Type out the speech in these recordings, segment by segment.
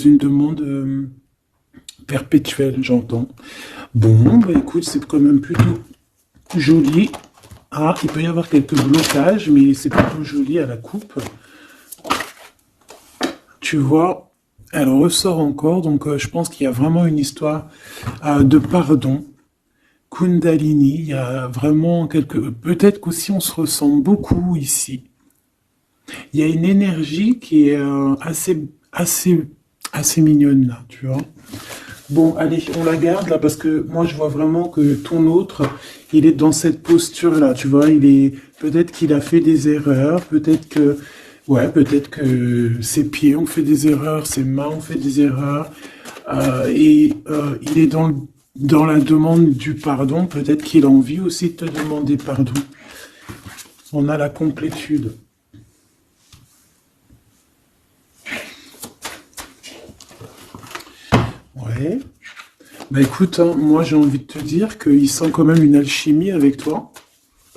une demande perpétuelle, j'entends. Bon, bah écoute, c'est quand même plutôt joli. Ah, il peut y avoir quelques blocages, mais c'est plutôt joli à la coupe. Tu vois, elle ressort encore, donc je pense qu'il y a vraiment une histoire de pardon. Kundalini, il y a vraiment quelque... Peut-être qu'aussi on se ressemble beaucoup ici. Il y a une énergie qui est assez mignonne là, tu vois. Bon, allez, on la garde là parce que moi je vois vraiment que ton autre, il est dans cette posture-là, tu vois. Il est peut-être qu'il a fait des erreurs, peut-être que ses pieds ont fait des erreurs, ses mains ont fait des erreurs, il est dans la demande du pardon. Peut-être qu'il a envie aussi de te demander pardon. On a la complétude. Ouais. Bah écoute, hein, moi j'ai envie de te dire qu'il sent quand même une alchimie avec toi.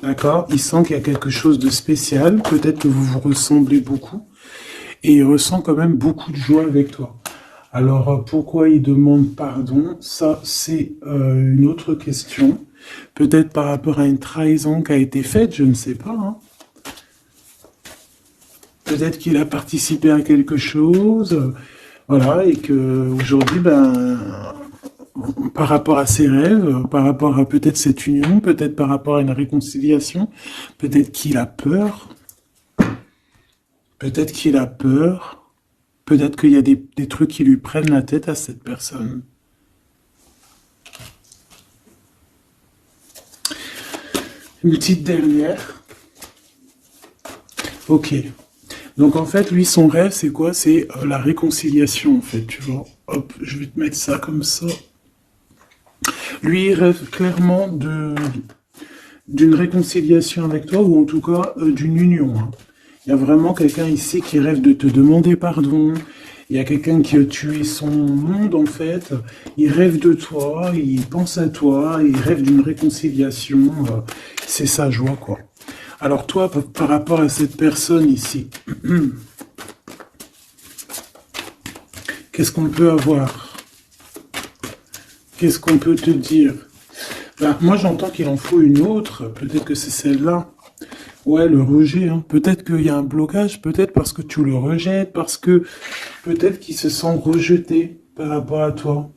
D'accord? Il sent qu'il y a quelque chose de spécial. Peut-être que vous vous ressemblez beaucoup. Et il ressent quand même beaucoup de joie avec toi. Alors pourquoi il demande pardon? Ça, c'est une autre question. Peut-être par rapport à une trahison qui a été faite, je ne sais pas, hein. Peut-être qu'il a participé à quelque chose, voilà, et que aujourd'hui, ben, par rapport à ses rêves, par rapport à peut-être cette union, peut-être par rapport à une réconciliation, peut-être qu'il a peur, peut-être qu'il a peur, peut-être qu'il y a des trucs qui lui prennent la tête à cette personne. Une petite dernière. Ok. Donc en fait, lui, son rêve, c'est quoi? C'est la réconciliation, en fait, tu vois. Hop, je vais te mettre ça comme ça. Lui, il rêve clairement d'une réconciliation avec toi, ou en tout cas d'une union, hein. Il y a vraiment quelqu'un ici qui rêve de te demander pardon. Il y a quelqu'un qui a tué son monde, en fait. Il rêve de toi, il pense à toi, il rêve d'une réconciliation. C'est sa joie, quoi. Alors toi, par rapport à cette personne ici, qu'est-ce qu'on peut avoir? Qu'est-ce qu'on peut te dire? Ben, moi, j'entends qu'il en faut une autre. Peut-être que c'est celle-là. Ouais, le rejet, hein. Peut-être qu'il y a un blocage, peut-être parce que tu le rejettes, parce que peut-être qu'il se sent rejeté par rapport à toi.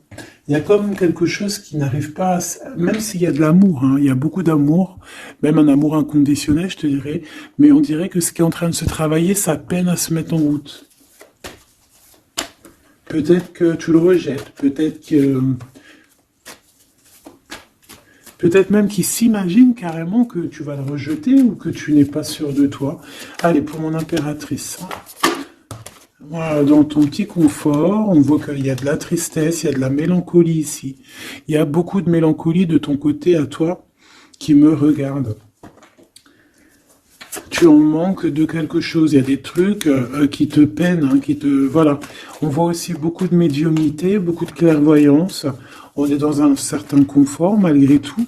Il y a comme quelque chose qui n'arrive pas même s'il y a de l'amour, hein, il y a beaucoup d'amour, même un amour inconditionnel, je te dirais, mais on dirait que ce qui est en train de se travailler, ça peine à se mettre en route. Peut-être que tu le rejettes, peut-être même qu'il s'imagine carrément que tu vas le rejeter ou que tu n'es pas sûr de toi. Allez, pour mon impératrice. Voilà, dans ton petit confort, on voit qu'il y a de la tristesse, il y a de la mélancolie ici. Il y a beaucoup de mélancolie de ton côté à toi qui me regarde. Tu en manques de quelque chose. Il y a des trucs qui te peinent, hein, voilà. On voit aussi beaucoup de médiumnité, beaucoup de clairvoyance. On est dans un certain confort malgré tout,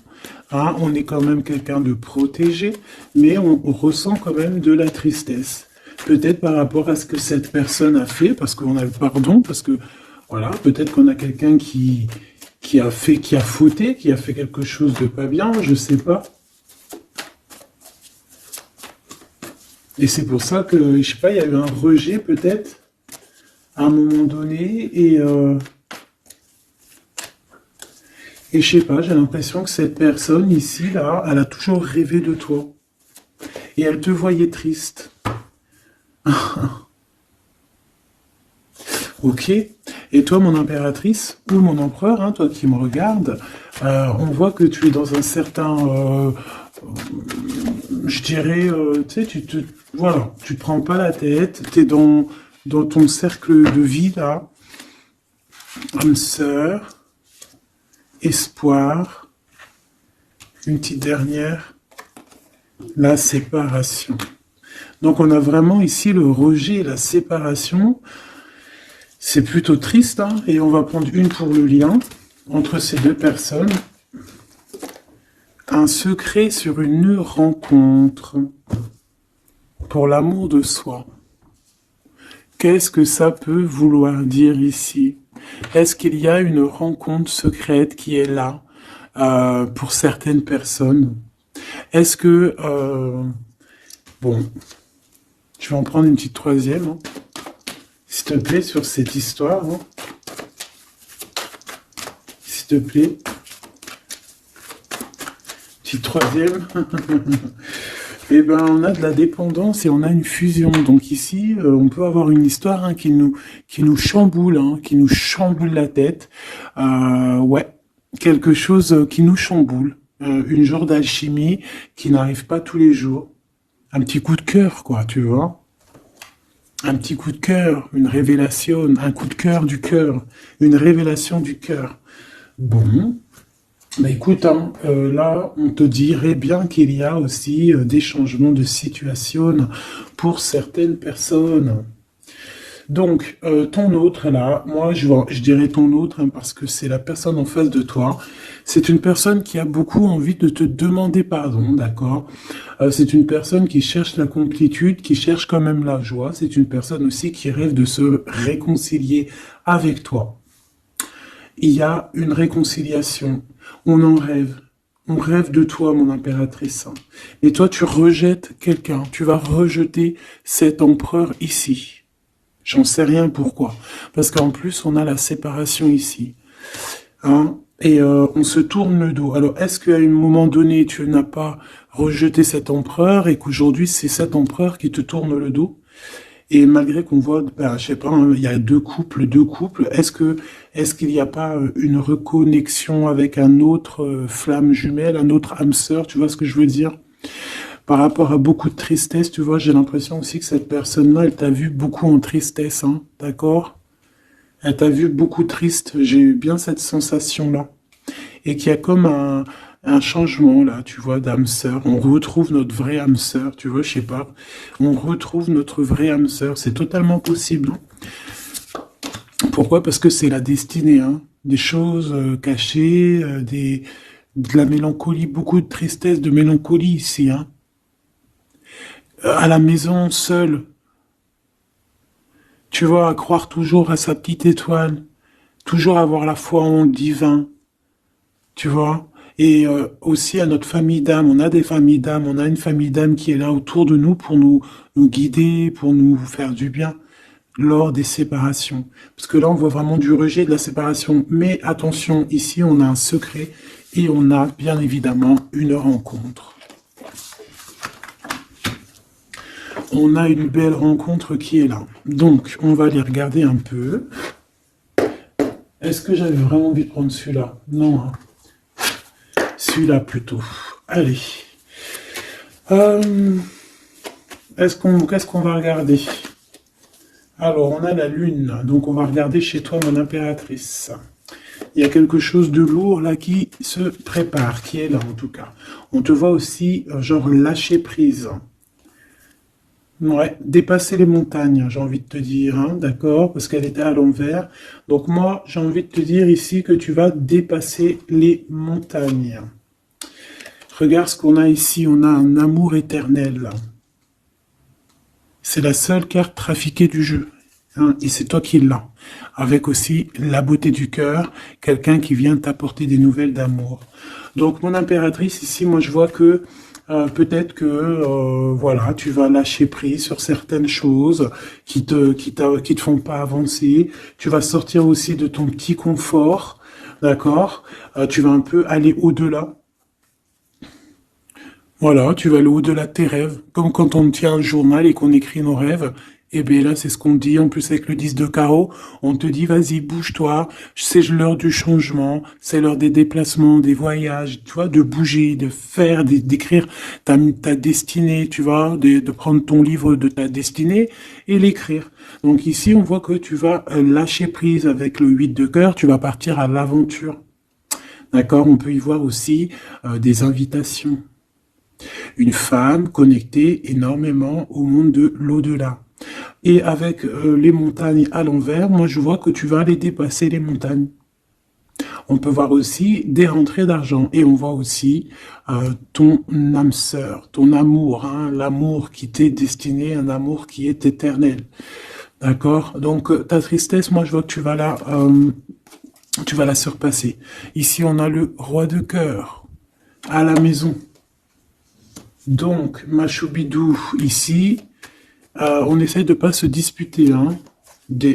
hein. On est quand même quelqu'un de protégé, mais on ressent quand même de la tristesse. Peut-être par rapport à ce que cette personne a fait, parce qu'on a le pardon, parce que voilà, peut-être qu'on a quelqu'un qui a fauté, qui a fait quelque chose de pas bien, je sais pas. Et c'est pour ça que, je sais pas, il y a eu un rejet peut-être à un moment donné, et je sais pas, j'ai l'impression que cette personne ici, là, elle a toujours rêvé de toi. Et elle te voyait triste. Ok. Et toi, mon impératrice, ou mon empereur, hein, toi qui me regardes, on voit que tu es dans un certain, je dirais, tu sais, voilà, tu te prends pas la tête, tu es dans ton cercle de vie, là, âme sœur, espoir, une petite dernière, la séparation. Donc on a vraiment ici le rejet et la séparation. C'est plutôt triste, hein, et on va prendre une pour le lien entre ces deux personnes. Un secret sur une rencontre pour l'amour de soi. Qu'est-ce que ça peut vouloir dire ici? Est-ce qu'il y a une rencontre secrète qui est là pour certaines personnes? Est-ce que... bon, je vais en prendre une petite troisième, hein, s'il te plaît, sur cette histoire. Hein, s'il te plaît. Petite troisième. Eh ben, on a de la dépendance et on a une fusion. Donc ici, on peut avoir une histoire hein, qui nous chamboule, hein, qui nous chamboule la tête. Ouais, quelque chose qui nous chamboule. Une genre d'alchimie qui n'arrive pas tous les jours. Un petit coup de cœur, quoi, tu vois. Un petit coup de cœur, une révélation, un coup de cœur du cœur, une révélation du cœur. Bon. Bah écoute, hein, là, on te dirait bien qu'il y a aussi des changements de situation pour certaines personnes. Donc, ton autre, là, moi, je dirais ton autre, hein, parce que c'est la personne en face de toi. C'est une personne qui a beaucoup envie de te demander pardon, d'accord? C'est une personne qui cherche la complétude, qui cherche quand même la joie. C'est une personne aussi qui rêve de se réconcilier avec toi. Il y a une réconciliation. On en rêve. On rêve de toi, mon impératrice. Et toi, tu rejettes quelqu'un. Tu vas rejeter cet empereur ici. J'en sais rien pourquoi. Parce qu'en plus, on a la séparation ici. Hein? Et on se tourne le dos. Alors, est-ce qu'à un moment donné, tu n'as pas rejeté cet empereur et qu'aujourd'hui, c'est cet empereur qui te tourne le dos? Et malgré qu'on voit, ben, je sais pas, hein, il y a deux couples, est-ce qu'il n'y a pas une reconnexion avec un autre flamme jumelle, un autre âme sœur, tu vois ce que je veux dire? Par rapport à beaucoup de tristesse, tu vois, j'ai l'impression aussi que cette personne-là, elle t'a vu beaucoup en tristesse, hein, d'accord? Elle t'a vu beaucoup triste, j'ai eu bien cette sensation-là. Et qu'il y a comme un changement là, tu vois, d'âme sœur. On retrouve notre vraie âme sœur, tu vois, je sais pas. On retrouve notre vraie âme sœur, c'est totalement possible. Pourquoi? Parce que c'est la destinée, hein. Des choses cachées, de la mélancolie, beaucoup de tristesse, de mélancolie ici, hein. À la maison, seul, tu vois, à croire toujours à sa petite étoile, toujours avoir la foi en le divin, tu vois. Et aussi à notre famille d'âme, on a des familles d'âme, on a une famille d'âme qui est là autour de nous pour nous guider, pour nous faire du bien lors des séparations. Parce que là, on voit vraiment du rejet de la séparation. Mais attention, ici, on a un secret et on a bien évidemment une rencontre. On a une belle rencontre qui est là. Donc, on va aller regarder un peu. Est-ce que j'avais vraiment envie de prendre celui-là? Non, hein. Celui-là plutôt. Allez. Qu'est-ce qu'on va regarder? Alors, on a la lune. Donc, on va regarder chez toi, mon impératrice. Il y a quelque chose de lourd là qui se prépare, qui est là en tout cas. On te voit aussi, genre, lâcher prise. Ouais, dépasser les montagnes, j'ai envie de te dire, hein, d'accord, parce qu'elle était à l'envers. Donc moi, j'ai envie de te dire ici que tu vas dépasser les montagnes. Regarde ce qu'on a ici, on a un amour éternel. C'est la seule carte trafiquée du jeu, hein, et c'est toi qui l'as. Avec aussi la beauté du cœur, quelqu'un qui vient t'apporter des nouvelles d'amour. Donc mon impératrice, ici, moi je vois que peut-être que voilà, tu vas lâcher prise sur certaines choses qui te font pas avancer. Tu vas sortir aussi de ton petit confort, d'accord? Tu vas un peu aller au-delà. Voilà, tu vas aller au-delà de tes rêves, comme quand on tient un journal et qu'on écrit nos rêves. Et bien là, c'est ce qu'on dit, en plus avec le 10 de carreau, on te dit, vas-y, bouge-toi, c'est l'heure du changement, c'est l'heure des déplacements, des voyages, tu vois, de bouger, de faire, d'écrire ta destinée, tu vois, de prendre ton livre de ta destinée et l'écrire. Donc ici, on voit que tu vas lâcher prise avec le 8 de cœur, tu vas partir à l'aventure. D'accord? On peut y voir aussi des invitations. Une femme connectée énormément au monde de l'au-delà. Et avec les montagnes à l'envers, moi je vois que tu vas aller dépasser les montagnes. On peut voir aussi des rentrées d'argent. Et on voit aussi ton âme sœur, ton amour, hein, l'amour qui t'est destiné, un amour qui est éternel. D'accord? Donc, ta tristesse, moi, je vois que tu vas la surpasser. Ici, on a le roi de cœur à la maison. Donc, ma choubidou, ici, on essaye de pas se disputer, hein.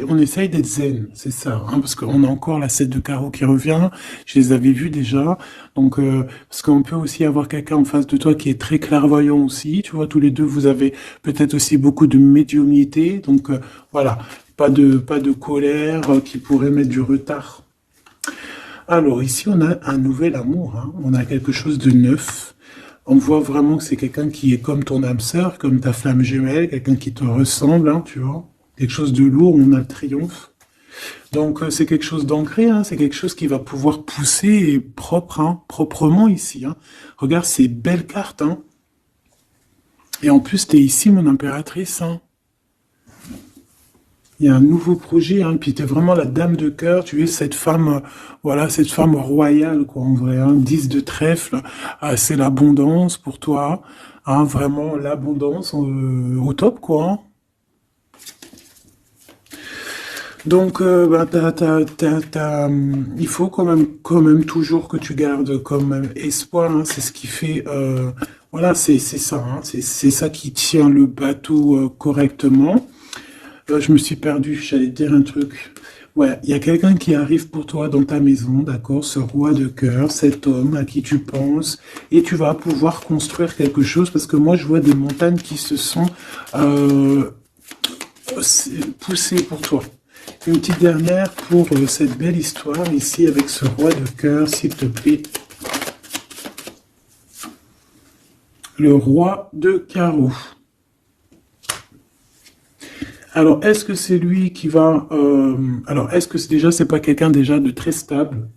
On essaye d'être zen, c'est ça, hein, parce qu'on a encore la 7 de carreau qui revient, je les avais vus déjà, donc parce qu'on peut aussi avoir quelqu'un en face de toi qui est très clairvoyant aussi, tu vois, tous les deux vous avez peut-être aussi beaucoup de médiumnité, donc voilà, pas de colère qui pourrait mettre du retard. Alors ici on a un nouvel amour, hein, on a quelque chose de neuf. On voit vraiment que c'est quelqu'un qui est comme ton âme sœur, comme ta flamme jumelle, quelqu'un qui te ressemble, hein, tu vois. Quelque chose de lourd, on a le triomphe. Donc c'est quelque chose d'ancré, hein, c'est quelque chose qui va pouvoir pousser et propre, hein, proprement ici. Hein. Regarde ces belles cartes. Hein. Et en plus, tu es ici, mon impératrice. Hein. Il y a un nouveau projet, hein, puis tu es vraiment la dame de cœur, tu es cette femme, voilà, cette femme royale, quoi, en vrai, hein, 10 de trèfle, c'est l'abondance pour toi, hein, vraiment l'abondance au top, quoi. Hein. Donc, bah, il faut quand même toujours que tu gardes quand même espoir. Hein, c'est ce qui fait, voilà, c'est ça, hein, c'est ça qui tient le bateau correctement. Je me suis perdu, j'allais te dire un truc. Ouais, il y a quelqu'un qui arrive pour toi dans ta maison, d'accord, ce roi de cœur, cet homme à qui tu penses, et tu vas pouvoir construire quelque chose, parce que moi je vois des montagnes qui se sont euh, poussées pour toi. Une petite dernière pour cette belle histoire ici avec ce roi de cœur, s'il te plaît. Le roi de carreau. Alors, est-ce que c'est lui qui va... alors, est-ce que c'est pas quelqu'un déjà de très stable?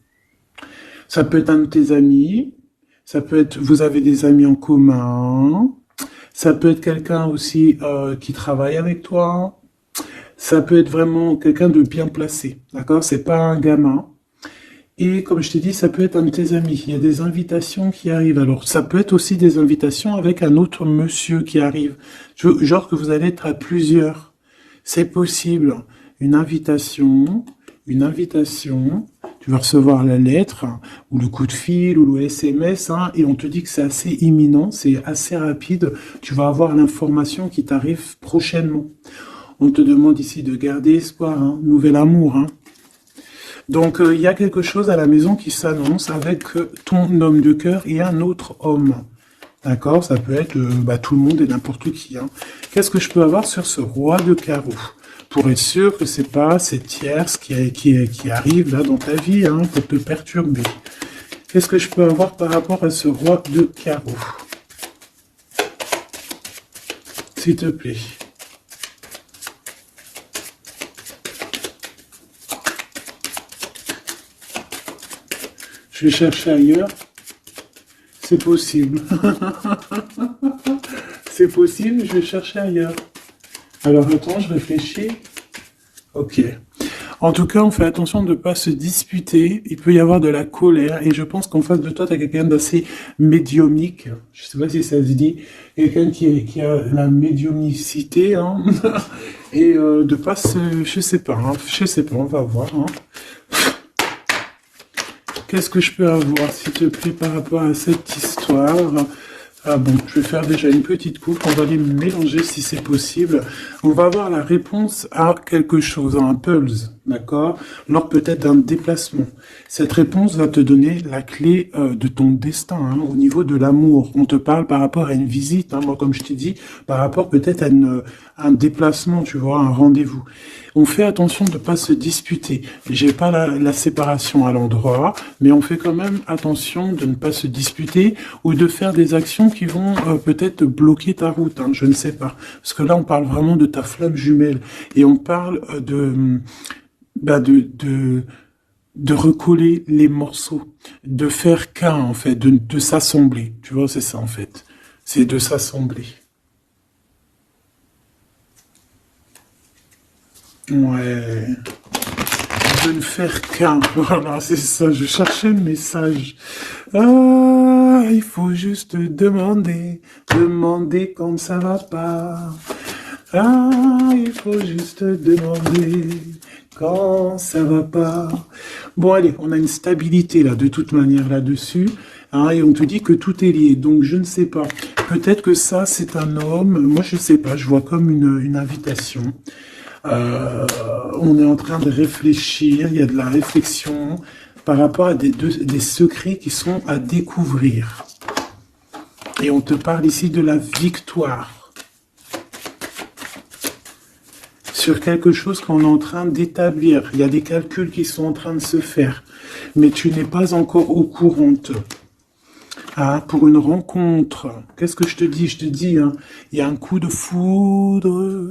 Ça peut être un de tes amis. Ça peut être... Vous avez des amis en commun. Ça peut être quelqu'un aussi qui travaille avec toi. Ça peut être vraiment quelqu'un de bien placé. D'accord? C'est pas un gamin. Et comme je t'ai dit, ça peut être un de tes amis. Il y a des invitations qui arrivent. Alors, ça peut être aussi des invitations avec un autre monsieur qui arrive. Genre que vous allez être à plusieurs. C'est possible. Une invitation, tu vas recevoir la lettre, hein, ou le coup de fil, ou le SMS, hein, et on te dit que c'est assez imminent, c'est assez rapide. Tu vas avoir l'information qui t'arrive prochainement. On te demande ici de garder espoir, hein, nouvel amour. Hein. Donc, il y a quelque chose à la maison qui s'annonce avec ton homme de cœur et un autre homme. D'accord? Ça peut être tout le monde et n'importe qui. Hein. Qu'est-ce que je peux avoir sur ce roi de carreau? Pour être sûr que c'est pas cette tierce qui arrive là dans ta vie hein, pour te perturber. Qu'est-ce que je peux avoir par rapport à ce roi de carreau? S'il te plaît. Je vais chercher ailleurs. C'est possible. C'est possible, je vais chercher ailleurs. Alors attends, je réfléchis. Ok. En tout cas, on fait attention de ne pas se disputer. Il peut y avoir de la colère. Et je pense qu'en face de toi, tu as quelqu'un d'assez médiumnique. Je sais pas si ça se dit. Quelqu'un qui a la médiumnicité. Hein. Et de pas se... Je sais pas. Hein. Je sais pas, on va voir. Hein. Qu'est-ce que je peux avoir, s'il te plaît, par rapport à cette histoire? Ah bon, je vais faire déjà une petite coupe, on va les mélanger si c'est possible. On va avoir la réponse à quelque chose, à un puzzle, d'accord? Lors peut-être d'un déplacement. Cette réponse va te donner la clé de ton destin, hein, au niveau de l'amour. On te parle par rapport à une visite, hein, moi comme je t'ai dit, par rapport peut-être à un déplacement, tu vois, un rendez-vous. On fait attention de ne pas se disputer. J'ai pas la séparation à l'endroit, mais on fait quand même attention de ne pas se disputer ou de faire des actions qui vont peut-être bloquer ta route. Hein, je ne sais pas. Parce que là, on parle vraiment de ta flamme jumelle et on parle de recoller les morceaux, de faire qu'un en fait, de s'assembler. Tu vois, c'est ça en fait. C'est de s'assembler. Ouais. De ne faire qu'un. Voilà, c'est ça. Je cherchais le message. Ah, il faut juste demander quand ça va pas. Ah, il faut juste demander quand ça va pas. Bon, allez, on a une stabilité là, de toute manière là-dessus. Hein, et on te dit que tout est lié. Donc, je ne sais pas. Peut-être que ça, c'est un homme. Moi, je ne sais pas. Je vois comme une invitation. Euh, on est en train de réfléchir. Il y a de la réflexion par rapport à des secrets qui sont à découvrir. Et on te parle ici de la victoire sur quelque chose qu'on est en train d'établir. Il y a des calculs qui sont en train de se faire, mais tu n'es pas encore au courant. Ah, pour une rencontre, qu'est-ce que je te dis? Je te dis, hein, il y a un coup de foudre.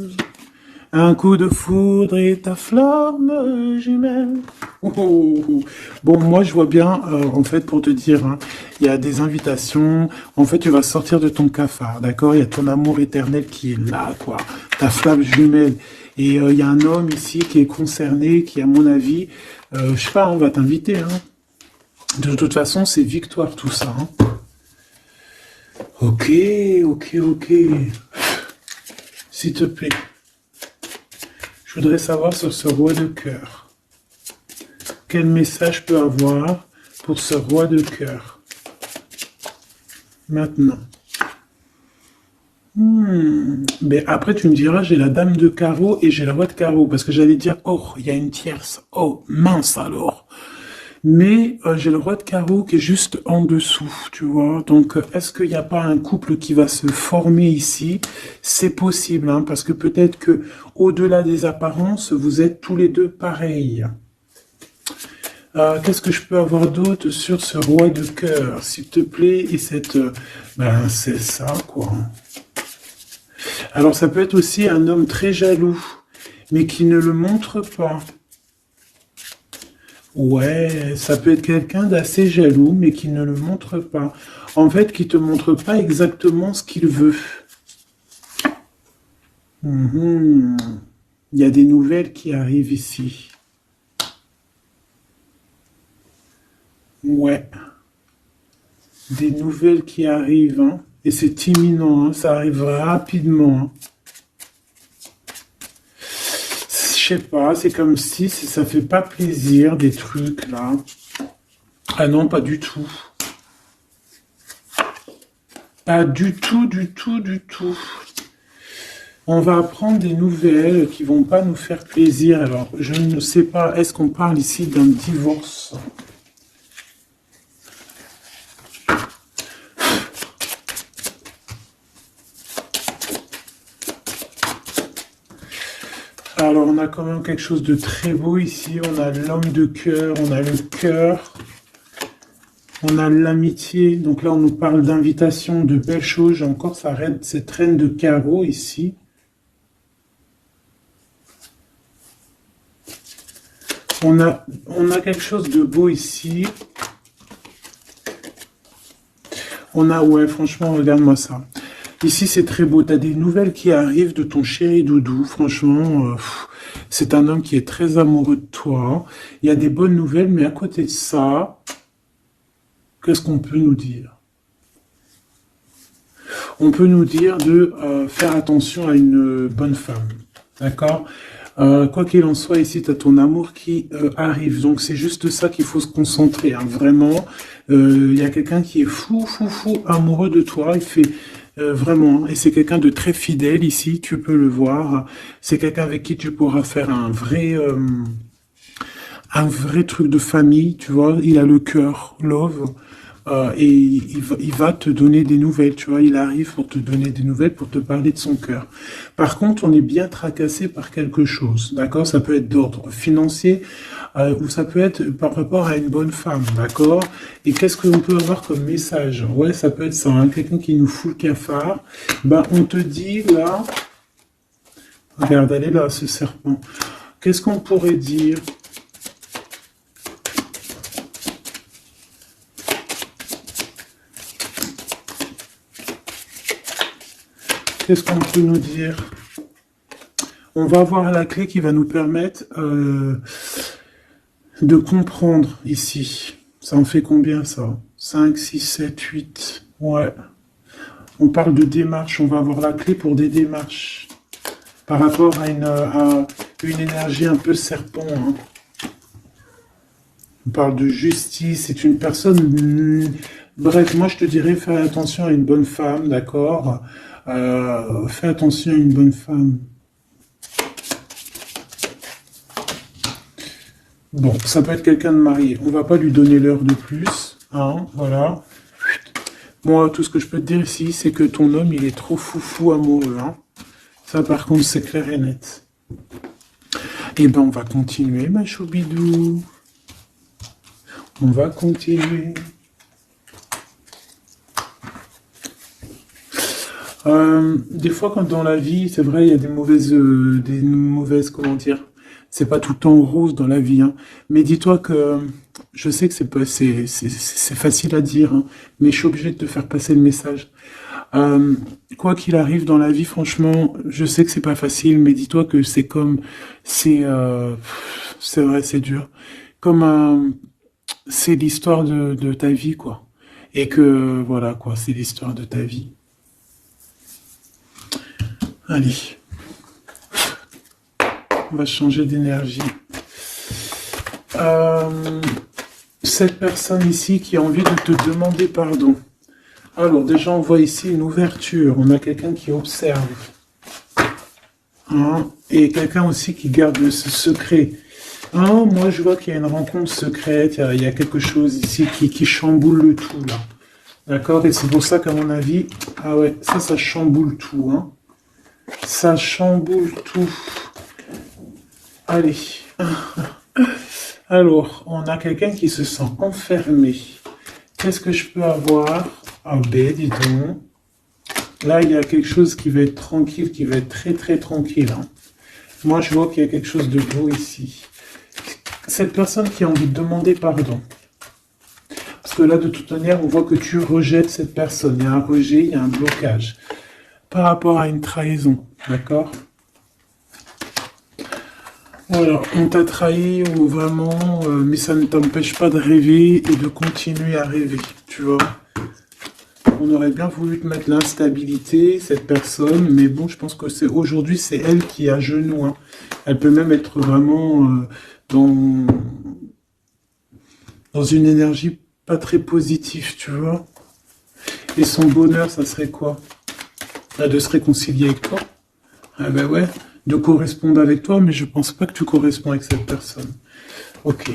Un coup de foudre et ta flamme jumelle. Oh, oh, oh. Bon, moi, je vois bien, en fait, pour te dire, hein, il y a des invitations. En fait, tu vas sortir de ton cafard, d'accord? Il y a ton amour éternel qui est là, quoi. Ta flamme jumelle. Et il y a un homme ici qui est concerné, qui, à mon avis, je sais pas, on va t'inviter, hein. De toute façon, c'est victoire, tout ça, hein. Ok, ok, ok. S'il te plaît. Je voudrais savoir sur ce roi de cœur. Quel message je peux avoir pour ce roi de cœur? Maintenant. Mais après, tu me diras, j'ai la dame de carreau et j'ai la roi de carreau. Parce que j'allais dire, oh, il y a une tierce. Oh, mince alors. Mais j'ai le roi de carreau qui est juste en dessous, tu vois. Donc, est-ce qu'il n'y a pas un couple qui va se former ici? C'est possible, hein, parce que peut-être que au-delà des apparences, vous êtes tous les deux pareils. Qu'est-ce que je peux avoir d'autre sur ce roi de cœur, s'il te plaît? Et cette... ben, c'est ça, quoi. Alors, ça peut être aussi un homme très jaloux, mais qui ne le montre pas. Ouais, ça peut être quelqu'un d'assez jaloux, mais qui ne le montre pas. En fait, qui te montre pas exactement ce qu'il veut. Mhm. Il y a des nouvelles qui arrivent ici. Ouais, des nouvelles qui arrivent, hein. Et c'est imminent, hein. Ça arrive rapidement, hein. Je sais pas, c'est comme si ça fait pas plaisir, des trucs, là. Ah non, pas du tout. Pas du tout, du tout, du tout. On va apprendre des nouvelles qui vont pas nous faire plaisir. Alors, je ne sais pas, est-ce qu'on parle ici d'un divorce? Alors, on a quand même quelque chose de très beau ici. On a l'homme de cœur, on a le cœur, on a l'amitié. Donc là, on nous parle d'invitation, de belles choses. J'ai encore cette reine de carreau ici. On a quelque chose de beau ici. On a, ouais, franchement, regarde-moi ça. Ici, c'est très beau. Tu as des nouvelles qui arrivent de ton chéri doudou. Franchement, c'est un homme qui est très amoureux de toi. Il y a des bonnes nouvelles, mais à côté de ça, qu'est-ce qu'on peut nous dire? On peut nous dire de faire attention à une bonne femme. D'accord? Quoi qu'il en soit, ici, tu as ton amour qui arrive. Donc, c'est juste ça qu'il faut se concentrer, hein. Vraiment, il y a quelqu'un qui est fou, fou, fou amoureux de toi. Il fait vraiment, et c'est quelqu'un de très fidèle ici, tu peux le voir. C'est quelqu'un avec qui tu pourras faire un vrai truc de famille, tu vois. Il a le cœur, love. Et il va te donner des nouvelles, tu vois, il arrive pour te donner des nouvelles, pour te parler de son cœur. Par contre, on est bien tracassé par quelque chose, d'accord? Ça peut être d'ordre financier, ou ça peut être par rapport à une bonne femme, d'accord? Et qu'est-ce qu'on peut avoir comme message? Ouais, ça peut être ça, hein, quelqu'un qui nous fout le cafard. Ben, on te dit là, regarde, elle est là, ce serpent. Qu'est-ce qu'on pourrait dire? Qu'est-ce qu'on peut nous dire? On va avoir la clé qui va nous permettre de comprendre ici. Ça en fait combien ça? 5, 6, 7, 8. Ouais. On parle de démarche. On va avoir la clé pour des démarches. par rapport à une énergie un peu serpent. Hein. On parle de justice, c'est une personne... Bref, moi je te dirais, fais attention à une bonne femme, d'accord? Fais attention à une bonne femme. Bon, ça peut être quelqu'un de marié. On va pas lui donner l'heure de plus, hein, voilà. Moi, tout ce que je peux te dire ici, c'est que ton homme, il est trop foufou amoureux, hein. Ça, par contre, c'est clair et net. Eh ben, on va continuer, ma choubidou. On va continuer. Des fois, quand dans la vie, c'est vrai, il y a des mauvaises, comment dire, c'est pas tout le temps rose dans la vie, hein. Mais dis-toi que, je sais que c'est facile à dire, hein, mais je suis obligé de te faire passer le message. Quoi qu'il arrive dans la vie, franchement, je sais que c'est pas facile, mais dis-toi que c'est vrai, c'est dur. C'est l'histoire de ta vie, quoi. Et que, voilà, quoi, c'est l'histoire de ta vie. Allez, on va changer d'énergie. Cette personne ici qui a envie de te demander pardon. Alors, déjà, on voit ici une ouverture. On a quelqu'un qui observe. Hein, et quelqu'un aussi qui garde ce secret. Hein, moi, je vois qu'il y a une rencontre secrète. Il y a quelque chose ici qui chamboule le tout, là. D'accord? Et c'est pour ça qu'à mon avis... Ah ouais, ça chamboule tout, hein. Ça chamboule tout. Allez. Alors, on a quelqu'un qui se sent enfermé. Qu'est-ce que je peux avoir? Ah ben, dis donc. Là, il y a quelque chose qui va être tranquille, qui va être très très tranquille. Hein. Moi, je vois qu'il y a quelque chose de beau ici. Cette personne qui a envie de demander pardon. Parce que là, de toute manière, on voit que tu rejettes cette personne. Il y a un rejet, il y a un blocage. Par rapport à une trahison, d'accord? Voilà, on t'a trahi ou vraiment, mais ça ne t'empêche pas de rêver et de continuer à rêver, tu vois? On aurait bien voulu te mettre l'instabilité, cette personne, mais bon, je pense que aujourd'hui, c'est elle qui est à genoux. Hein. Elle peut même être vraiment dans une énergie pas très positive, tu vois? Et son bonheur, ça serait quoi? De se réconcilier avec toi. Ah ben ouais, de correspondre avec toi, mais je pense pas que tu corresponds avec cette personne. Ok.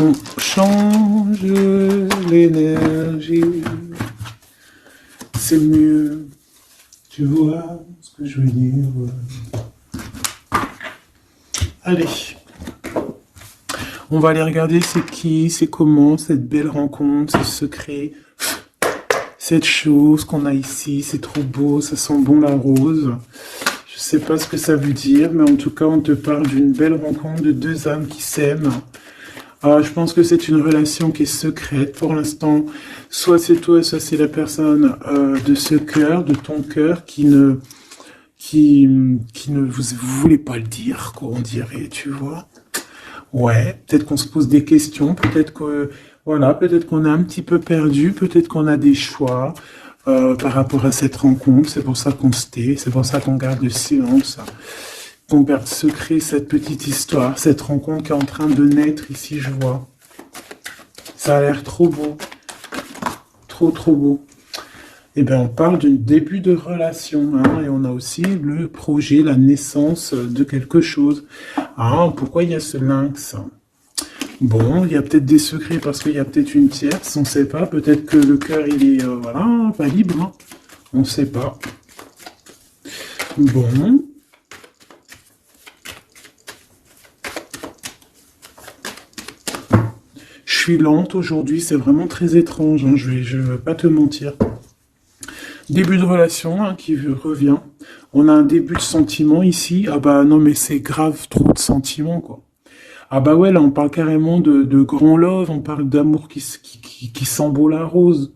On change l'énergie. C'est mieux. Tu vois ce que je veux dire. Allez. On va aller regarder c'est qui, c'est comment, cette belle rencontre, ce secret. Cette chose qu'on a ici, c'est trop beau, ça sent bon la rose. Je sais pas ce que ça veut dire, mais en tout cas, on te parle d'une belle rencontre de deux âmes qui s'aiment. Je pense que c'est une relation qui est secrète pour l'instant. Soit c'est toi, soit c'est la personne de ce cœur, de ton cœur, qui ne vous voulez pas le dire, quoi, on dirait, tu vois. Ouais, peut-être qu'on se pose des questions, peut-être que voilà, peut-être qu'on est un petit peu perdu, peut-être qu'on a des choix par rapport à cette rencontre. C'est pour ça qu'on se tait, c'est pour ça qu'on garde le silence, qu'on garde secret cette petite histoire, cette rencontre qui est en train de naître ici, je vois. Ça a l'air trop beau, trop trop beau. Eh bien, on parle d'un début de relation, hein, et on a aussi le projet, la naissance de quelque chose. Ah, pourquoi il y a ce lynx ? Bon, il y a peut-être des secrets parce qu'il y a peut-être une tierce, on ne sait pas. Peut-être que le cœur, il est, voilà, pas libre. Hein. On ne sait pas. Bon. Je suis lente aujourd'hui, c'est vraiment très étrange, hein, je ne veux pas te mentir. Début de relation hein, qui revient. On a un début de sentiment ici. Ah bah non, mais c'est grave, trop de sentiments, quoi. Ah bah ouais, là, on parle carrément de grand love, on parle d'amour qui sent beau la rose.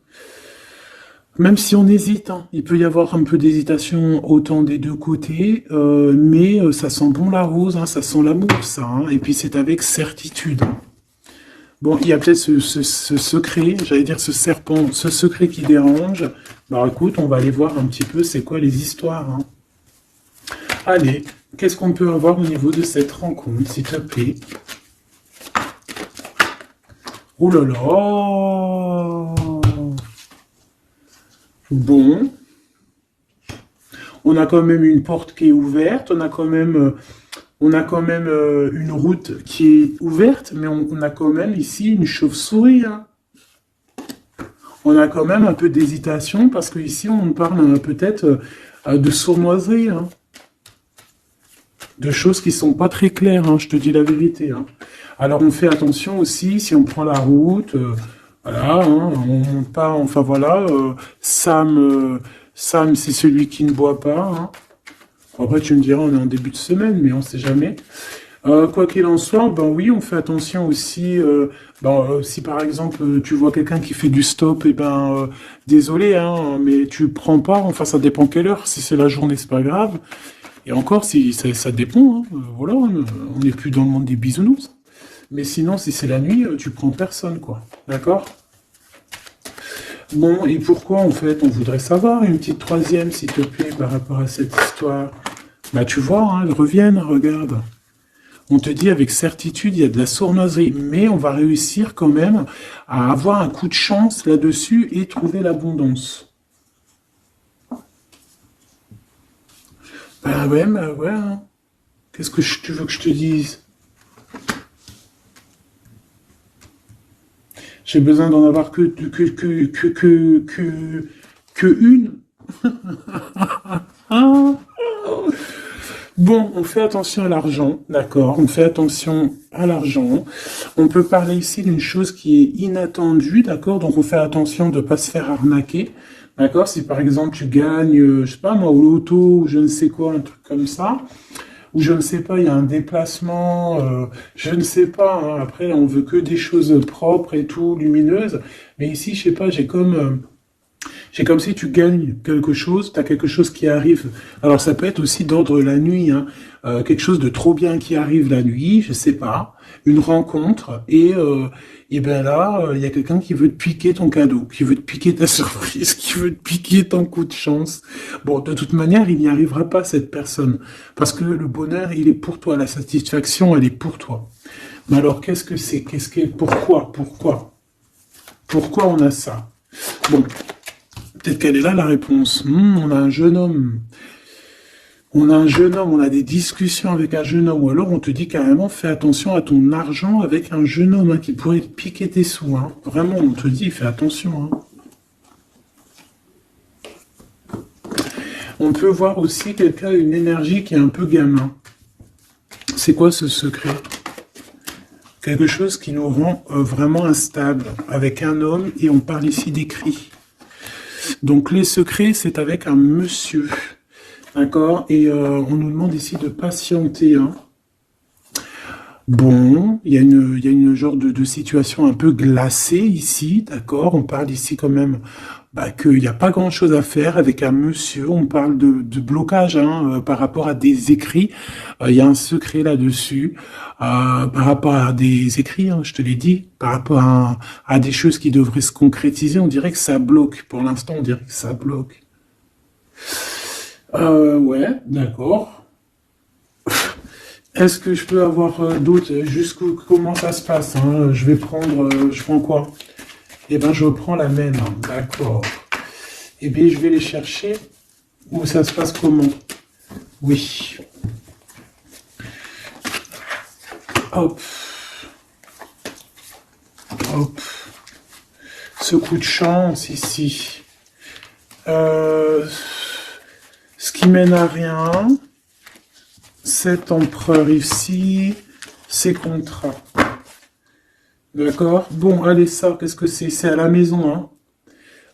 Même si on hésite, hein, il peut y avoir un peu d'hésitation autant des deux côtés, mais ça sent bon la rose, hein, ça sent l'amour, ça. Hein, et puis c'est avec certitude. Bon, il y a peut-être ce secret, j'allais dire ce serpent, ce secret qui dérange, Bah écoute, on va aller voir un petit peu c'est quoi les histoires, hein. Allez, qu'est-ce qu'on peut avoir au niveau de cette rencontre, s'il te plaît? Oh là là! Bon, on a quand même une porte qui est ouverte, on a quand même une route qui est ouverte, mais on a quand même ici une chauve-souris, hein. On a quand même un peu d'hésitation parce que ici on parle peut-être de sournoiserie, hein, de choses qui sont pas très claires, hein, je te dis la vérité, hein. Alors on fait attention aussi si on prend la route, voilà, hein, on monte pas, enfin voilà, Sam c'est celui qui ne boit pas, hein. Après tu me diras on est en début de semaine, mais on sait jamais. Quoi qu'il en soit, ben oui, on fait attention aussi. Si par exemple tu vois quelqu'un qui fait du stop, et désolé, hein, mais tu prends pas. Enfin, ça dépend quelle heure. Si c'est la journée, c'est pas grave. Et encore, si ça dépend. Hein, voilà, on n'est plus dans le monde des bisounours. Mais sinon, si c'est la nuit, tu prends personne, quoi. D'accord? Bon, et pourquoi en fait, on voudrait savoir une petite troisième, s'il te plaît, par rapport à cette histoire. Bah tu vois, hein, elles reviennent, regarde. On te dit avec certitude, il y a de la sournoiserie, mais on va réussir quand même à avoir un coup de chance là-dessus et trouver l'abondance. Bah ouais, hein. Qu'est-ce que tu veux que je te dise? J'ai besoin d'en avoir que une. Ah. Bon, on fait attention à l'argent, d'accord, on fait attention à l'argent. On peut parler ici d'une chose qui est inattendue, d'accord, donc on fait attention de ne pas se faire arnaquer, d'accord. Si par exemple tu gagnes, je sais pas moi, au loto, ou je ne sais quoi, un truc comme ça, ou je ne sais pas, il y a un déplacement, je ne sais pas, hein, après on veut que des choses propres et tout, lumineuses, mais ici, je sais pas, c'est comme si tu gagnes quelque chose, tu as quelque chose qui arrive. Alors ça peut être aussi d'ordre la nuit, hein. Quelque chose de trop bien qui arrive la nuit, je sais pas, une rencontre, et ben là, il y a quelqu'un qui veut te piquer ton cadeau, qui veut te piquer ta surprise, qui veut te piquer ton coup de chance. Bon, de toute manière, il n'y arrivera pas cette personne, parce que le bonheur, il est pour toi, la satisfaction, elle est pour toi. Mais alors, qu'est-ce que c'est? Pourquoi on a ça? Bon, peut-être qu'elle est là la réponse. On a un jeune homme. On a un jeune homme, on a des discussions avec un jeune homme. Ou alors on te dit carrément fais attention à ton argent avec un jeune homme, hein, qui pourrait te piquer tes sous, hein. Vraiment, on te dit fais attention, hein. On peut voir aussi quelqu'un a une énergie qui est un peu gamin. C'est quoi ce secret? Quelque chose qui nous rend vraiment instable avec un homme, et on parle ici des cris. Donc les secrets, c'est avec un monsieur. D'accord? Et on nous demande ici de patienter, hein. Bon, il y a une genre de situation un peu glacée ici, d'accord? On parle ici quand même qu'il n'y a pas grand-chose à faire avec un monsieur. On parle de blocage, hein, par rapport à des écrits. Il y a un secret là-dessus, par rapport à des écrits, hein, je te l'ai dit, par rapport à des choses qui devraient se concrétiser. On dirait que ça bloque. Pour l'instant, on dirait que ça bloque. Ouais, d'accord. Est-ce que je peux avoir d'autres jusqu'où comment ça se passe, hein? Je vais prendre, je prends quoi? Eh ben, je prends la même, hein. D'accord. Eh bien, je vais les chercher. Où ça se passe comment? Oui. Hop, hop. Ce coup de chance ici. Euh, Ce qui mène à rien. Cet empereur ici. Ces contrats. D'accord? Bon, allez, ça, qu'est-ce que c'est? C'est à la maison, hein.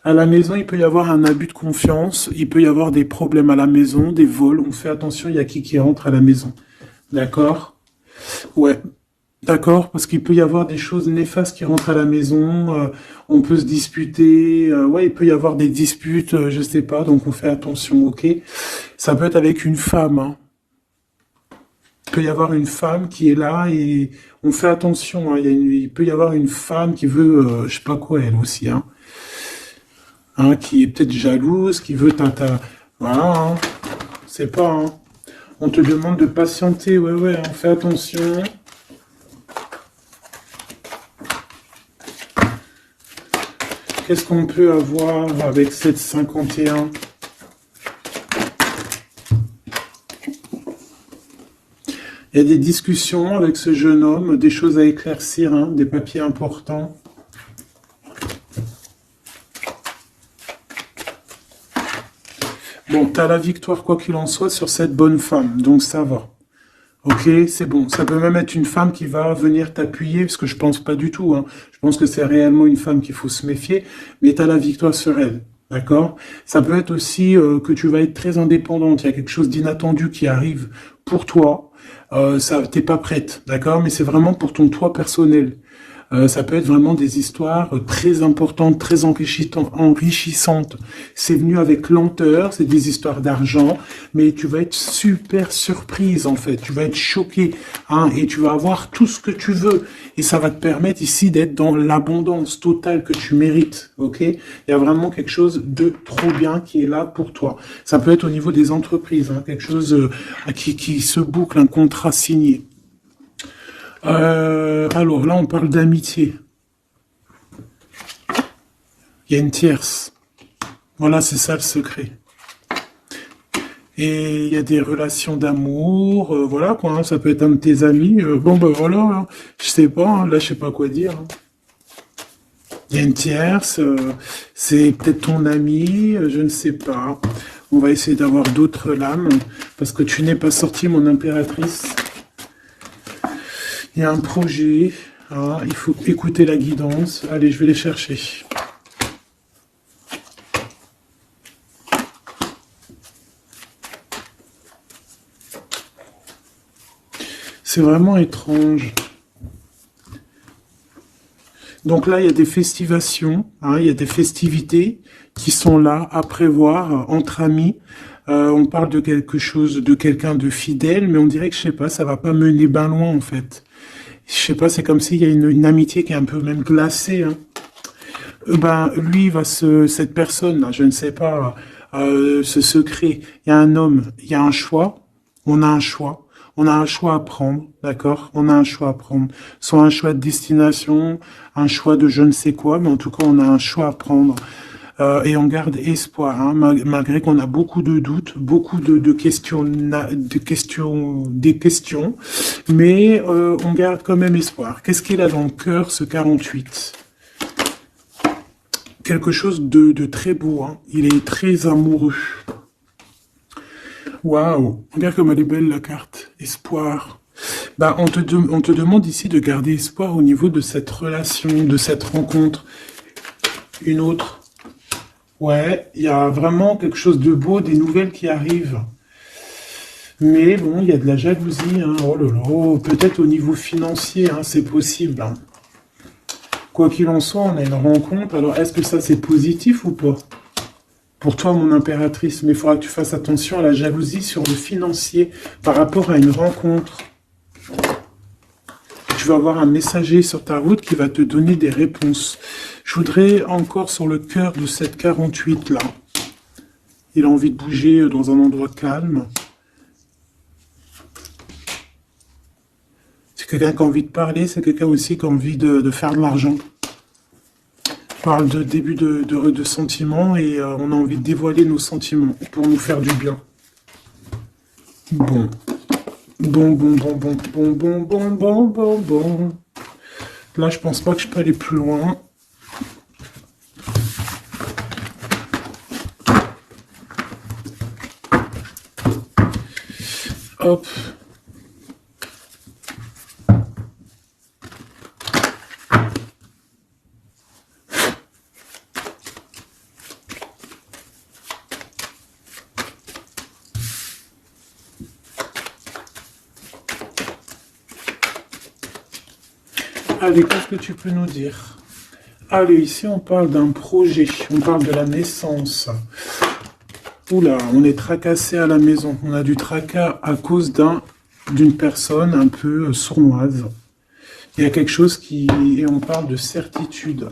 À la maison, il peut y avoir un abus de confiance, il peut y avoir des problèmes à la maison, des vols. On fait attention, il y a qui rentre à la maison. D'accord? Ouais. D'accord, parce qu'il peut y avoir des choses néfastes qui rentrent à la maison, on peut se disputer, ouais, il peut y avoir des disputes, je sais pas, donc on fait attention, ok? Ça peut être avec une femme, hein. Il peut y avoir une femme qui est là et on fait attention, hein. Il peut y avoir une femme qui veut, je sais pas quoi, elle aussi, hein. hein, qui est peut-être jalouse, qui veut voilà, hein, c'est pas, hein. On te demande de patienter, ouais, ouais, hein, fais attention. Qu'est-ce qu'on peut avoir avec cette 51? Il y a des discussions avec ce jeune homme, des choses à éclaircir, hein, des papiers importants. Bon, tu as la victoire quoi qu'il en soit sur cette bonne femme, donc ça va. Ok, c'est bon. Ça peut même être une femme qui va venir t'appuyer, parce que je pense pas du tout, hein. Je pense que c'est réellement une femme qu'il faut se méfier, mais tu as la victoire sur elle. D'accord? Ça peut être aussi que tu vas être très indépendante. Il y a quelque chose d'inattendu qui arrive pour toi. Ça, t'es pas prête, d'accord? Mais c'est vraiment pour ton toi personnel. Ça peut être vraiment des histoires très importantes, très enrichissantes. C'est venu avec lenteur, c'est des histoires d'argent, mais tu vas être super surprise en fait. Tu vas être choqué, hein, et tu vas avoir tout ce que tu veux. Et ça va te permettre ici d'être dans l'abondance totale que tu mérites. Ok? Il y a vraiment quelque chose de trop bien qui est là pour toi. Ça peut être au niveau des entreprises, hein, quelque chose qui se boucle, un contrat signé. Alors là, on parle d'amitié. Il y a une tierce. Voilà, c'est ça le secret. Et il y a des relations d'amour, voilà quoi, hein, ça peut être un de tes amis. Bon, ben voilà, hein, je sais pas, hein, là, je sais pas quoi dire, hein. Il y a une tierce, c'est peut-être ton ami, je ne sais pas. On va essayer d'avoir d'autres lames, parce que tu n'es pas sorti, mon impératrice. Il y a un projet, hein, il faut écouter la guidance. Allez, je vais les chercher. C'est vraiment étrange. Donc là, il y a des festivations, hein, il y a des festivités qui sont là à prévoir entre amis. On parle de quelque chose, de quelqu'un de fidèle, mais on dirait que, je sais pas, ça va pas mener ben loin en fait. Je sais pas, c'est comme s'il y a une amitié qui est un peu même glacée, hein. Ben, lui, cette personne-là, je ne sais pas, ce secret, il y a un homme, il y a un choix, on a un choix. On a un choix à prendre, d'accord? On a un choix à prendre. Soit un choix de destination, un choix de je ne sais quoi, mais en tout cas, on a un choix à prendre. Et on garde espoir, hein, malgré qu'on a beaucoup de doutes, beaucoup de questions, des questions, mais on garde quand même espoir. Qu'est-ce qu'il a dans le cœur, ce 48? Quelque chose de très beau, hein. Il est très amoureux. Waouh, regarde comme elle est belle la carte. Espoir. Bah, on te demande ici de garder espoir au niveau de cette relation, de cette rencontre. Une autre. Ouais, il y a vraiment quelque chose de beau, des nouvelles qui arrivent. Mais bon, il y a de la jalousie, hein. Oh là là, peut-être au niveau financier, hein, c'est possible, hein. Quoi qu'il en soit, on a une rencontre. Alors, est-ce que ça, c'est positif ou pas? Pour toi, mon impératrice, mais il faudra que tu fasses attention à la jalousie sur le financier par rapport à une rencontre. Tu vas avoir un messager sur ta route qui va te donner des réponses. Je voudrais encore sur le cœur de cette 48 là. Il a envie de bouger dans un endroit calme. C'est quelqu'un qui a envie de parler, c'est quelqu'un aussi qui a envie de faire de l'argent. On parle de début de sentiments et on a envie de dévoiler nos sentiments pour nous faire du bien. Bon. Bon. Là, je pense pas que je peux aller plus loin. Hop. Allez, qu'est-ce que tu peux nous dire? Allez, ici on parle d'un projet, on parle de la naissance. Oula, on est tracassé à la maison. On a du tracas à cause d'une personne un peu sournoise. Il y a quelque chose qui... Et on parle de certitude.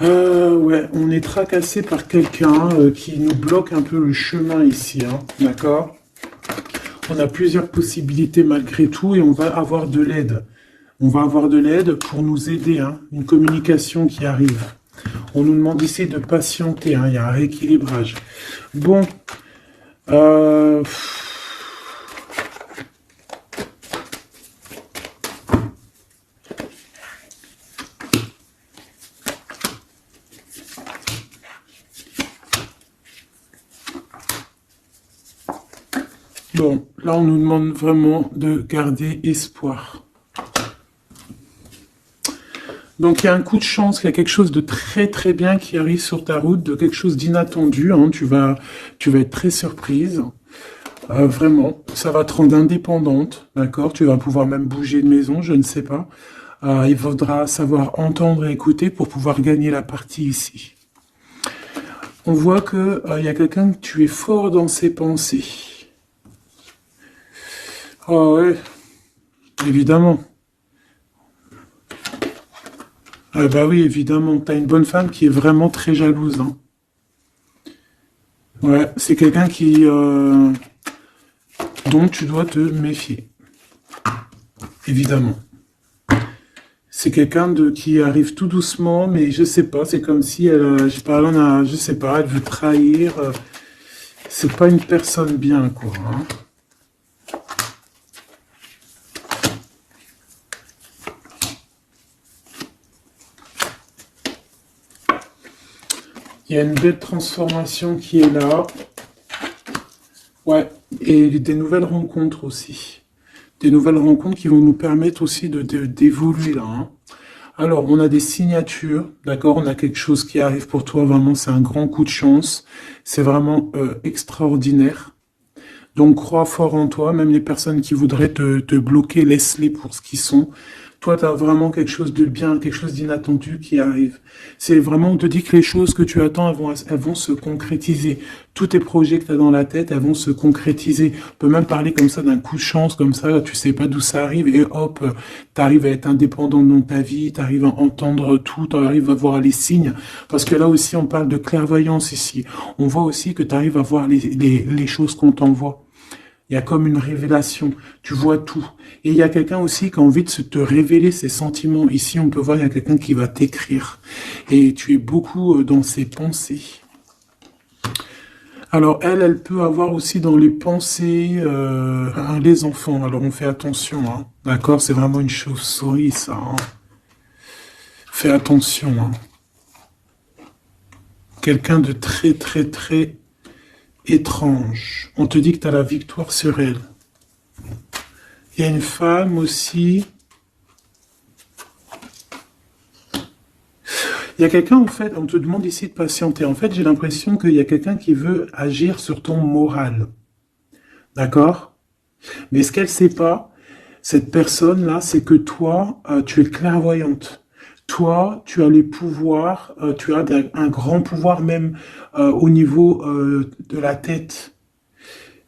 Ouais, on est tracassé par quelqu'un qui nous bloque un peu le chemin ici, hein, d'accord? On a plusieurs possibilités malgré tout et on va avoir de l'aide. On va avoir de l'aide pour nous aider, hein, une communication qui arrive. On nous demande ici de patienter, hein, il y a un rééquilibrage. Bon, euh, bon, là on nous demande vraiment de garder espoir. Donc il y a un coup de chance, il y a quelque chose de très très bien qui arrive sur ta route, de quelque chose d'inattendu, hein, tu vas être très surprise. Vraiment, ça va te rendre indépendante, d'accord? Tu vas pouvoir même bouger de maison, je ne sais pas. Il faudra savoir entendre et écouter pour pouvoir gagner la partie ici. On voit que il y a quelqu'un que tu es fort dans ses pensées. Ah ouais, évidemment. Ah bah oui, évidemment. T'as une bonne femme qui est vraiment très jalouse, hein. Ouais, c'est quelqu'un qui dont tu dois te méfier, évidemment. C'est quelqu'un de qui arrive tout doucement, mais je sais pas, c'est comme si elle, je sais pas, je sais pas, elle veut trahir. C'est pas une personne bien, quoi, hein. Il y a une belle transformation qui est là. Ouais, et des nouvelles rencontres aussi. Des nouvelles rencontres qui vont nous permettre aussi d'évoluer là, hein. Alors, on a des signatures, d'accord? On a quelque chose qui arrive pour toi, vraiment, c'est un grand coup de chance. C'est vraiment extraordinaire. Donc, crois fort en toi, même les personnes qui voudraient te bloquer, laisse-les pour ce qu'ils sont. Toi, tu as vraiment quelque chose de bien, quelque chose d'inattendu qui arrive. C'est vraiment, on te dit que les choses que tu attends, elles vont se concrétiser. Tous tes projets que tu as dans la tête, elles vont se concrétiser. On peut même parler comme ça d'un coup de chance, comme ça, tu sais pas d'où ça arrive, et hop, tu arrives à être indépendant dans ta vie, tu arrives à entendre tout, tu arrives à voir les signes. Parce que là aussi, on parle de clairvoyance ici. On voit aussi que tu arrives à voir les choses qu'on t'envoie. Il y a comme une révélation. Tu vois tout. Et il y a quelqu'un aussi qui a envie de te révéler ses sentiments. Ici, on peut voir, il y a quelqu'un qui va t'écrire. Et tu es beaucoup dans ses pensées. Alors, elle peut avoir aussi dans les pensées les enfants. Alors, on fait attention, hein. D'accord? C'est vraiment une chauve-souris, ça, hein. Fais attention, hein. Quelqu'un de très, très, très étrange. On te dit que tu as la victoire sur elle. Il y a une femme aussi. Il y a quelqu'un, en fait, on te demande ici de patienter. En fait, j'ai l'impression qu'il y a quelqu'un qui veut agir sur ton moral. D'accord? Mais ce qu'elle sait pas, cette personne-là, c'est que toi, tu es clairvoyante. Toi, tu as les pouvoirs, tu as un grand pouvoir même au niveau de la tête,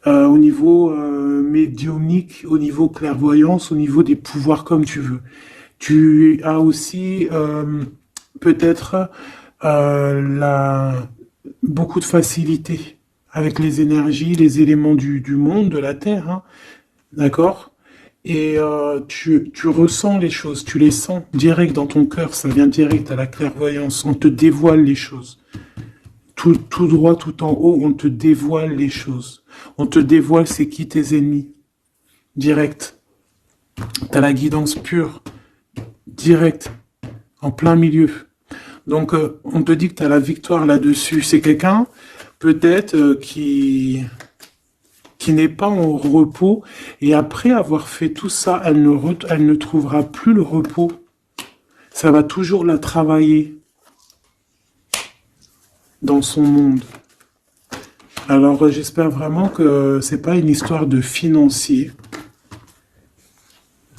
au niveau médiumnique, au niveau clairvoyance, au niveau des pouvoirs comme tu veux. Tu as aussi peut-être beaucoup de facilité avec les énergies, les éléments du monde, de la Terre, hein, d'accord? Et tu ressens les choses, tu les sens direct dans ton cœur, ça vient direct à la clairvoyance, on te dévoile les choses. Tout droit, tout en haut, on te dévoile les choses. On te dévoile c'est qui tes ennemis. Direct. T'as la guidance pure. Direct. En plein milieu. Donc, on te dit que tu as la victoire là-dessus. C'est quelqu'un, peut-être, qui n'est pas en repos. Et après avoir fait tout ça, elle ne trouvera plus le repos. Ça va toujours la travailler dans son monde. Alors, j'espère vraiment que c'est pas une histoire de financier.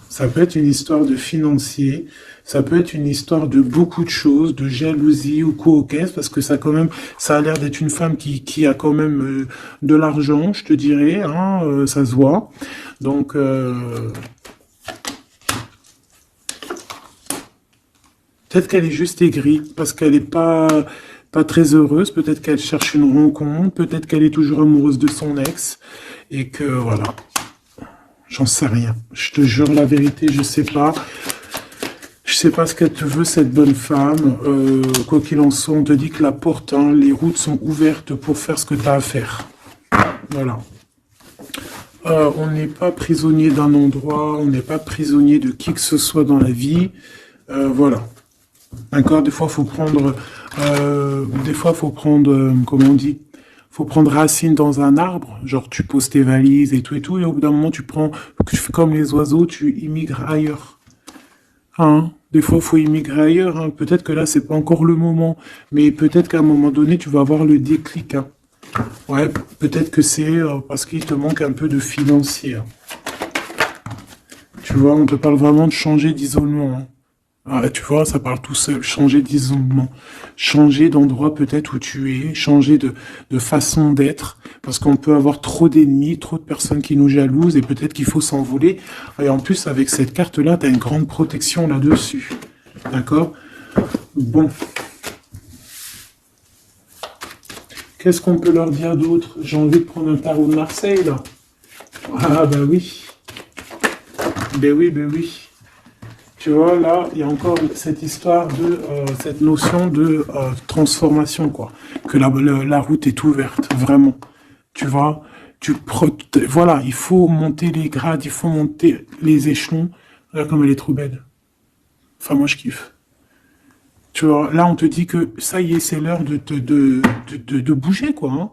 Ça peut être une histoire de financier, ça peut être une histoire de beaucoup de choses, de jalousie ou quoi au caisse, parce que ça quand même, ça a l'air d'être une femme qui a quand même de l'argent, je te dirais, hein, ça se voit. Donc, Peut-être qu'elle est juste aigrie, parce qu'elle n'est pas très heureuse, peut-être qu'elle cherche une rencontre, peut-être qu'elle est toujours amoureuse de son ex, et que voilà, j'en sais rien. Je te jure la vérité, je sais pas. Je sais pas ce qu'elle te veut, cette bonne femme. Quoi qu'il en soit, on te dit que la porte, hein, les routes sont ouvertes pour faire ce que tu as à faire. Voilà. On n'est pas prisonnier d'un endroit, on n'est pas prisonnier de qui que ce soit dans la vie. Voilà. D'accord, des fois, faut prendre, comment on dit, faut prendre racine dans un arbre, genre tu poses tes valises et tout, et au bout d'un moment, tu fais comme les oiseaux, tu immigres ailleurs. Hein, des fois, faut immigrer ailleurs, hein. Peut-être que là, c'est pas encore le moment, mais peut-être qu'à un moment donné, tu vas avoir le déclic, hein. Ouais, peut-être que c'est parce qu'il te manque un peu de financier, hein. Tu vois, on te parle vraiment de changer d'isolement, hein. Ah, tu vois, ça parle tout seul. Changer d'isolement. Changer d'endroit peut-être où tu es. Changer de façon d'être. Parce qu'on peut avoir trop d'ennemis, trop de personnes qui nous jalousent et peut-être qu'il faut s'envoler. Et en plus, avec cette carte-là, tu as une grande protection là-dessus. D'accord? Bon. Qu'est-ce qu'on peut leur dire d'autre? J'ai envie de prendre un tarot de Marseille, là. Ah, bah oui. Ben oui, ben oui. Tu vois, là, il y a encore cette histoire de, cette notion de transformation, quoi. Que la route est ouverte, vraiment. Tu vois, voilà, il faut monter les grades, il faut monter les échelons. Regarde comme elle est trop belle. Enfin, moi, je kiffe. Tu vois, là, on te dit que ça y est, c'est l'heure de bouger, quoi. Hein.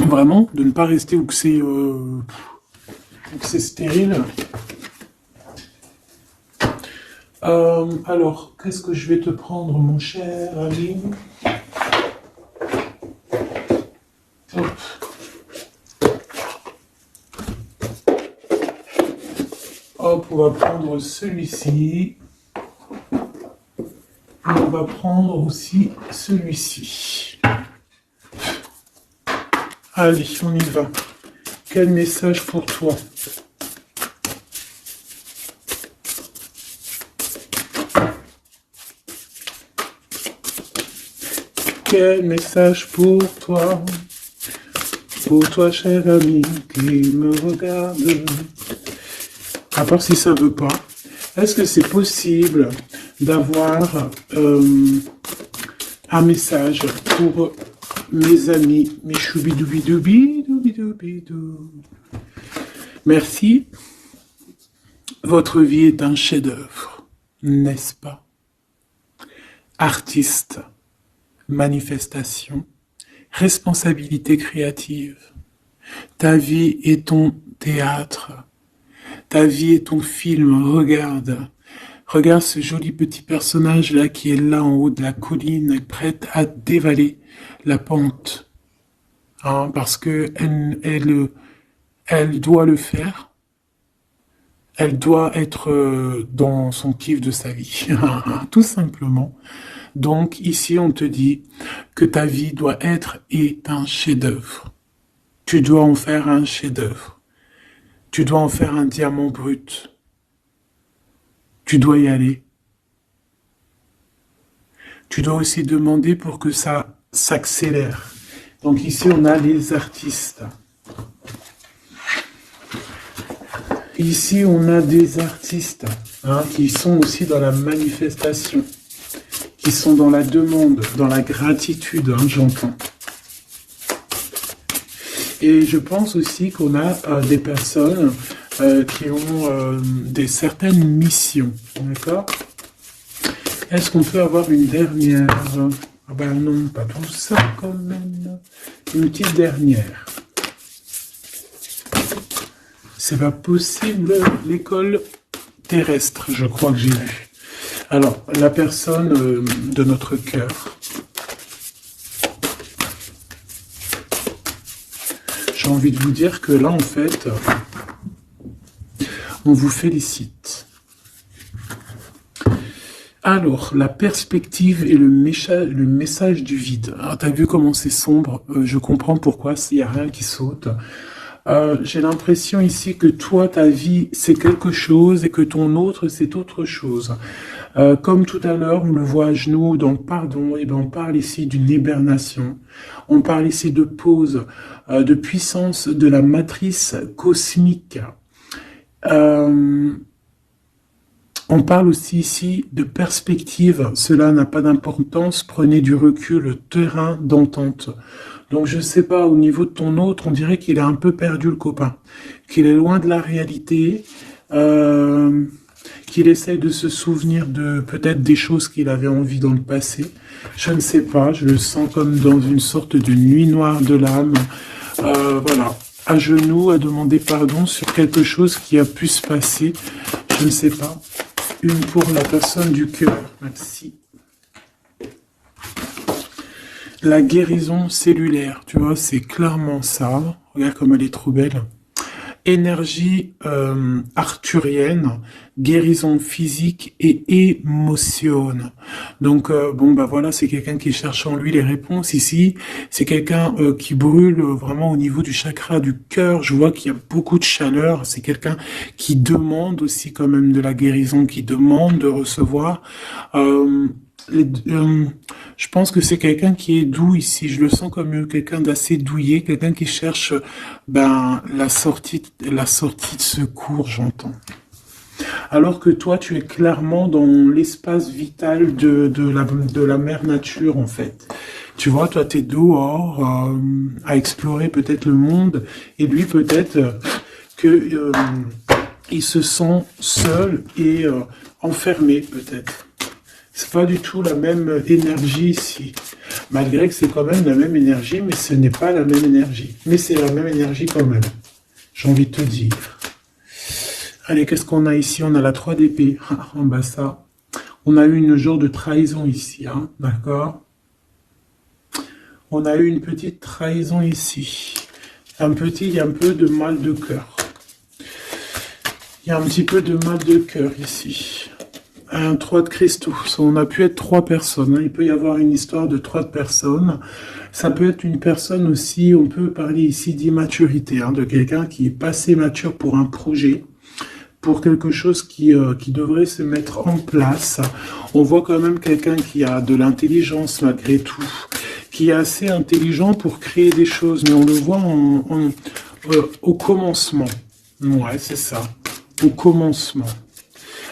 Vraiment, de ne pas rester où que c'est stérile. Alors, qu'est-ce que je vais te prendre, mon cher ami? Hop. Hop, on va prendre celui-ci. Et on va prendre aussi celui-ci. Allez, on y va. Quel message pour toi? Quel message pour toi, cher ami qui me regarde. À part si ça veut pas, est-ce que c'est possible d'avoir un message pour mes amis, mes choubidoubidoubidoubidoubidoubidou? Merci. Votre vie est un chef-d'œuvre, n'est-ce pas? Artiste. Manifestation, responsabilité créative. Ta vie est ton théâtre. Ta vie est ton film. Regarde. Regarde ce joli petit personnage-là qui est là en haut de la colline, prête à dévaler la pente. Hein, parce que elle doit le faire. Elle doit être dans son kiff de sa vie. Tout simplement. Donc ici, on te dit que ta vie doit être un chef-d'œuvre. Tu dois en faire un chef-d'œuvre. Tu dois en faire un diamant brut. Tu dois y aller. Tu dois aussi demander pour que ça s'accélère. Donc ici, on a les artistes. Ici, on a des artistes qui sont aussi dans la manifestation. Qui sont dans la demande, dans la gratitude, j'entends. Et je pense aussi qu'on a des personnes qui ont certaines missions, d'accord? Est-ce qu'on peut avoir une dernière? Ah ben non, pas tout ça quand même. Une petite dernière. C'est pas possible, l'école terrestre, je crois que j'ai vu. Alors, la personne de notre cœur. J'ai envie de vous dire que là, en fait, on vous félicite. Alors, la perspective et le message du vide. Alors, t'as vu comment c'est sombre? Je comprends pourquoi, s'il n'y a rien qui saute. J'ai l'impression ici que toi, ta vie, c'est quelque chose et que ton autre, c'est autre chose. Comme tout à l'heure, on le voit à genoux, donc pardon, et ben on parle ici d'une hibernation. On parle ici de pause, de puissance de la matrice cosmique. Euh, on parle aussi ici de perspective. Cela n'a pas d'importance. Prenez du recul, terrain d'entente. Donc je sais pas, au niveau de ton autre, on dirait qu'il a un peu perdu le copain, qu'il est loin de la réalité, euh, qu'il essaye de se souvenir de peut-être des choses qu'il avait envie dans le passé. Je ne sais pas, je le sens comme dans une sorte de nuit noire de l'âme. Voilà, à genoux, à demander pardon sur quelque chose qui a pu se passer. Je ne sais pas. Une pour la personne du cœur. Merci. La guérison cellulaire, tu vois, c'est clairement ça. Regarde comme elle est trop belle. Énergie arthurienne, guérison physique et émotion. Donc bon bah voilà, c'est quelqu'un qui cherche en lui les réponses ici. C'est quelqu'un qui brûle vraiment au niveau du chakra du cœur. Je vois qu'il y a beaucoup de chaleur. C'est quelqu'un qui demande aussi quand même de la guérison, qui demande de recevoir. Euh, les- euh, je pense que c'est quelqu'un qui est doux ici. Je le sens comme quelqu'un d'assez douillet, quelqu'un qui cherche ben la sortie de secours, j'entends. Alors que toi, tu es clairement dans l'espace vital de la mère nature, en fait. Tu vois, toi, tu es dehors à explorer peut-être le monde, et lui, peut-être que il se sent seul et enfermé, peut-être. C'est pas du tout la même énergie ici. Malgré que c'est quand même la même énergie, mais ce n'est pas la même énergie. Mais c'est la même énergie quand même. J'ai envie de te dire. Allez, qu'est-ce qu'on a ici? On a la 3 d'épée. En bas ça. On a eu une genre de trahison ici, hein, d'accord? On a eu une petite trahison ici. Il y a un peu de mal de cœur. Il y a un petit peu de mal de cœur ici. Un 3 de cristaux. On a pu être 3 personnes, hein. Il peut y avoir une histoire de 3 personnes. Ça peut être une personne aussi, on peut parler ici d'immaturité, hein, de quelqu'un qui est pas assez mature pour un projet, pour quelque chose qui devrait se mettre en place. On voit quand même quelqu'un qui a de l'intelligence malgré tout, qui est assez intelligent pour créer des choses, mais on le voit au commencement. Ouais, c'est ça, au commencement.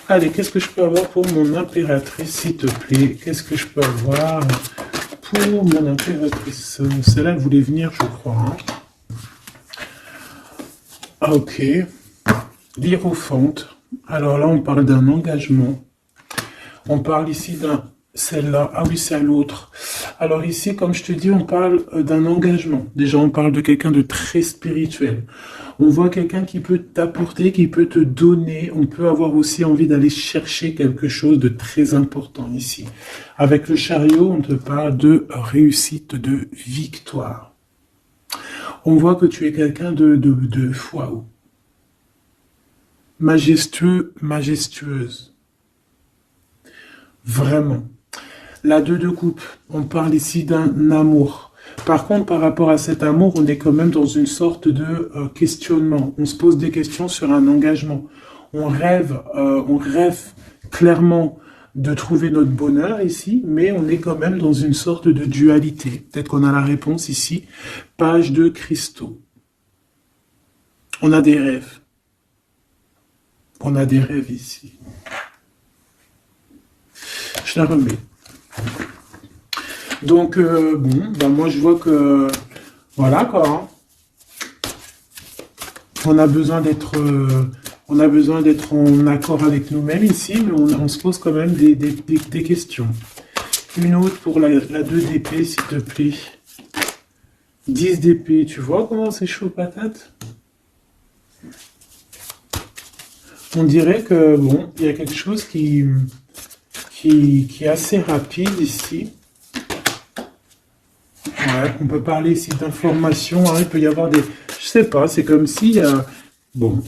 Allez, qu'est-ce que je peux avoir pour mon impératrice, s'il te plaît? Qu'est-ce que je peux avoir pour mon impératrice? Celle-là, elle voulait venir, je crois, hein. Ah, ok. L'hiérophante. Alors là, on parle d'un engagement. On parle ici d'un... Celle-là. Ah oui, c'est à l'autre. Alors ici, comme je te dis, on parle d'un engagement. Déjà, on parle de quelqu'un de très spirituel. On voit quelqu'un qui peut t'apporter, qui peut te donner. On peut avoir aussi envie d'aller chercher quelque chose de très important ici. Avec le chariot, on te parle de réussite, de victoire. On voit que tu es quelqu'un de waouh, majestueux, majestueuse. Vraiment. La 2 de coupe, on parle ici d'un amour. Par contre, par rapport à cet amour, on est quand même dans une sorte de questionnement. On se pose des questions sur un engagement. On rêve clairement de trouver notre bonheur ici, mais on est quand même dans une sorte de dualité. Peut-être qu'on a la réponse ici. Page de cristaux. On a des rêves. On a des rêves ici. Je la remets. Donc, bon, ben moi je vois que, voilà quoi, hein. On a besoin d'être en accord avec nous-mêmes ici, mais on se pose quand même des questions. Une autre pour la 2 d'épée, s'il te plaît. 10 d'épée, tu vois comment c'est chaud patate? On dirait que, bon, il y a quelque chose qui est assez rapide ici. Ouais, on peut parler ici d'informations, hein, il peut y avoir des... Je sais pas, c'est comme si... bon,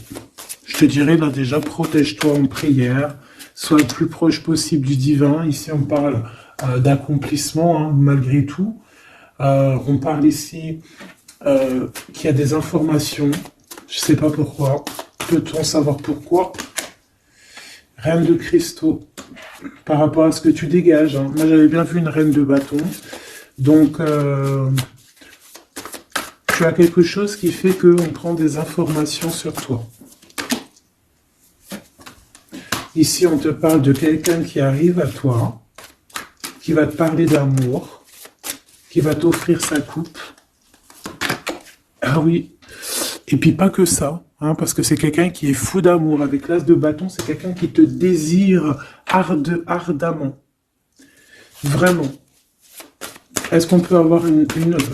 je te dirais là déjà, protège-toi en prière, sois le plus proche possible du divin. Ici, on parle d'accomplissement, hein, malgré tout. On parle ici qu'il y a des informations Je sais pas pourquoi. Peut-on savoir pourquoi? Reine de cristaux. Par rapport à ce que tu dégages. Hein. Moi, j'avais bien vu une reine de bâton. Donc, tu as quelque chose qui fait qu'on prend des informations sur toi. Ici, on te parle de quelqu'un qui arrive à toi, qui va te parler d'amour, qui va t'offrir sa coupe. Ah oui. Et puis pas que ça, hein, parce que c'est quelqu'un qui est fou d'amour. Avec l'as de bâton, c'est quelqu'un qui te désire ardemment. Vraiment. Est-ce qu'on peut avoir